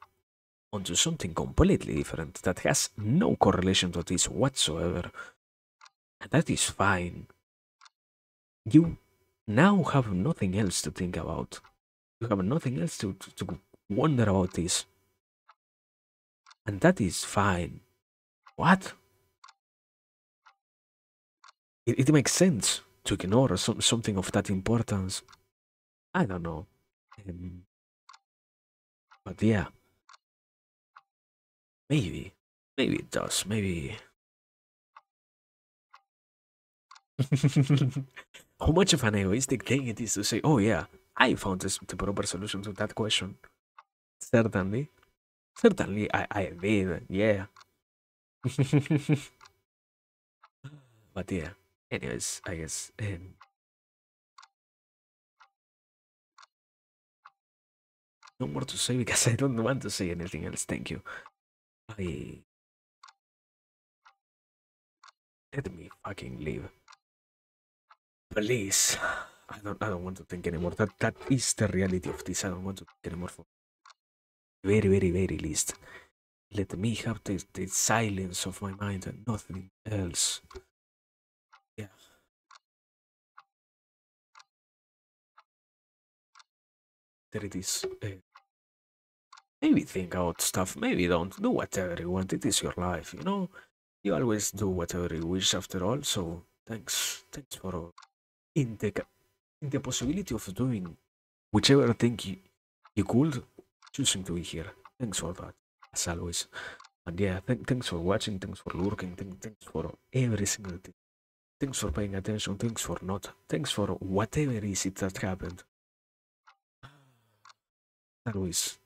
onto something completely different that has no correlation to this whatsoever. And that is fine. You now have nothing else to think about. You have nothing else to wonder about this. And that is fine. What? It makes sense to ignore something of that importance. I don't know. Um, but yeah, maybe. Maybe it does. Maybe. How much of an egoistic thing it is to say, oh yeah, I found the proper solution to that question. Certainly. Certainly, I did. Yeah. But yeah. Anyways, I guess. No more to say because I don't want to say anything else. Thank you. I Let me fucking leave. Please. I don't want to think anymore. That is the reality of this. I don't want to think anymore for very, very, very least. Let me have the silence of my mind and nothing else. Yeah. There it is. Maybe think out stuff. Maybe don't. Do whatever you want. It is your life, you know? You always do whatever you wish after all, so thanks. Thanks for in the in the possibility of doing whichever thing you could, choosing to be here. Thanks for that, as always. And yeah, thanks for watching, thanks for lurking, thanks for every single thing. Thanks for paying attention, thanks for not, thanks for whatever is it that happened. Always,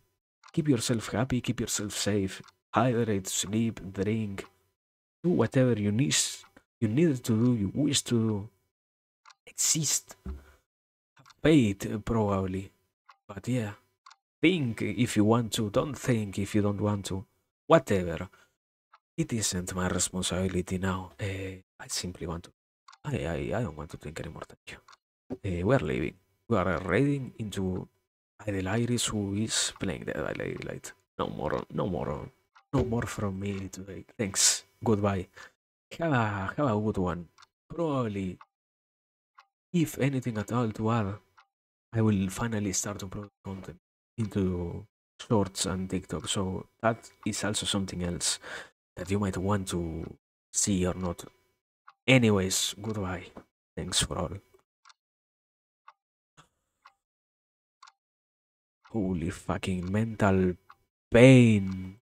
keep yourself happy, keep yourself safe, hydrate, sleep, drink, do whatever you need to do, you wish to do. Exist, paid probably, but yeah, think if you want to, don't think if you don't want to, whatever. It isn't my responsibility now. I simply want to. I don't want to think anymore. Thank you. We are leaving. We are raiding into Idle Iris, who is playing the Idle Light. No more. No more. No more from me today. Thanks. Goodbye. Have a good one. Probably, if anything at all to add, I will finally start to upload content into shorts and TikTok. So that is also something else that you might want to see or not. Anyways, goodbye. Thanks for all. Holy fucking mental pain.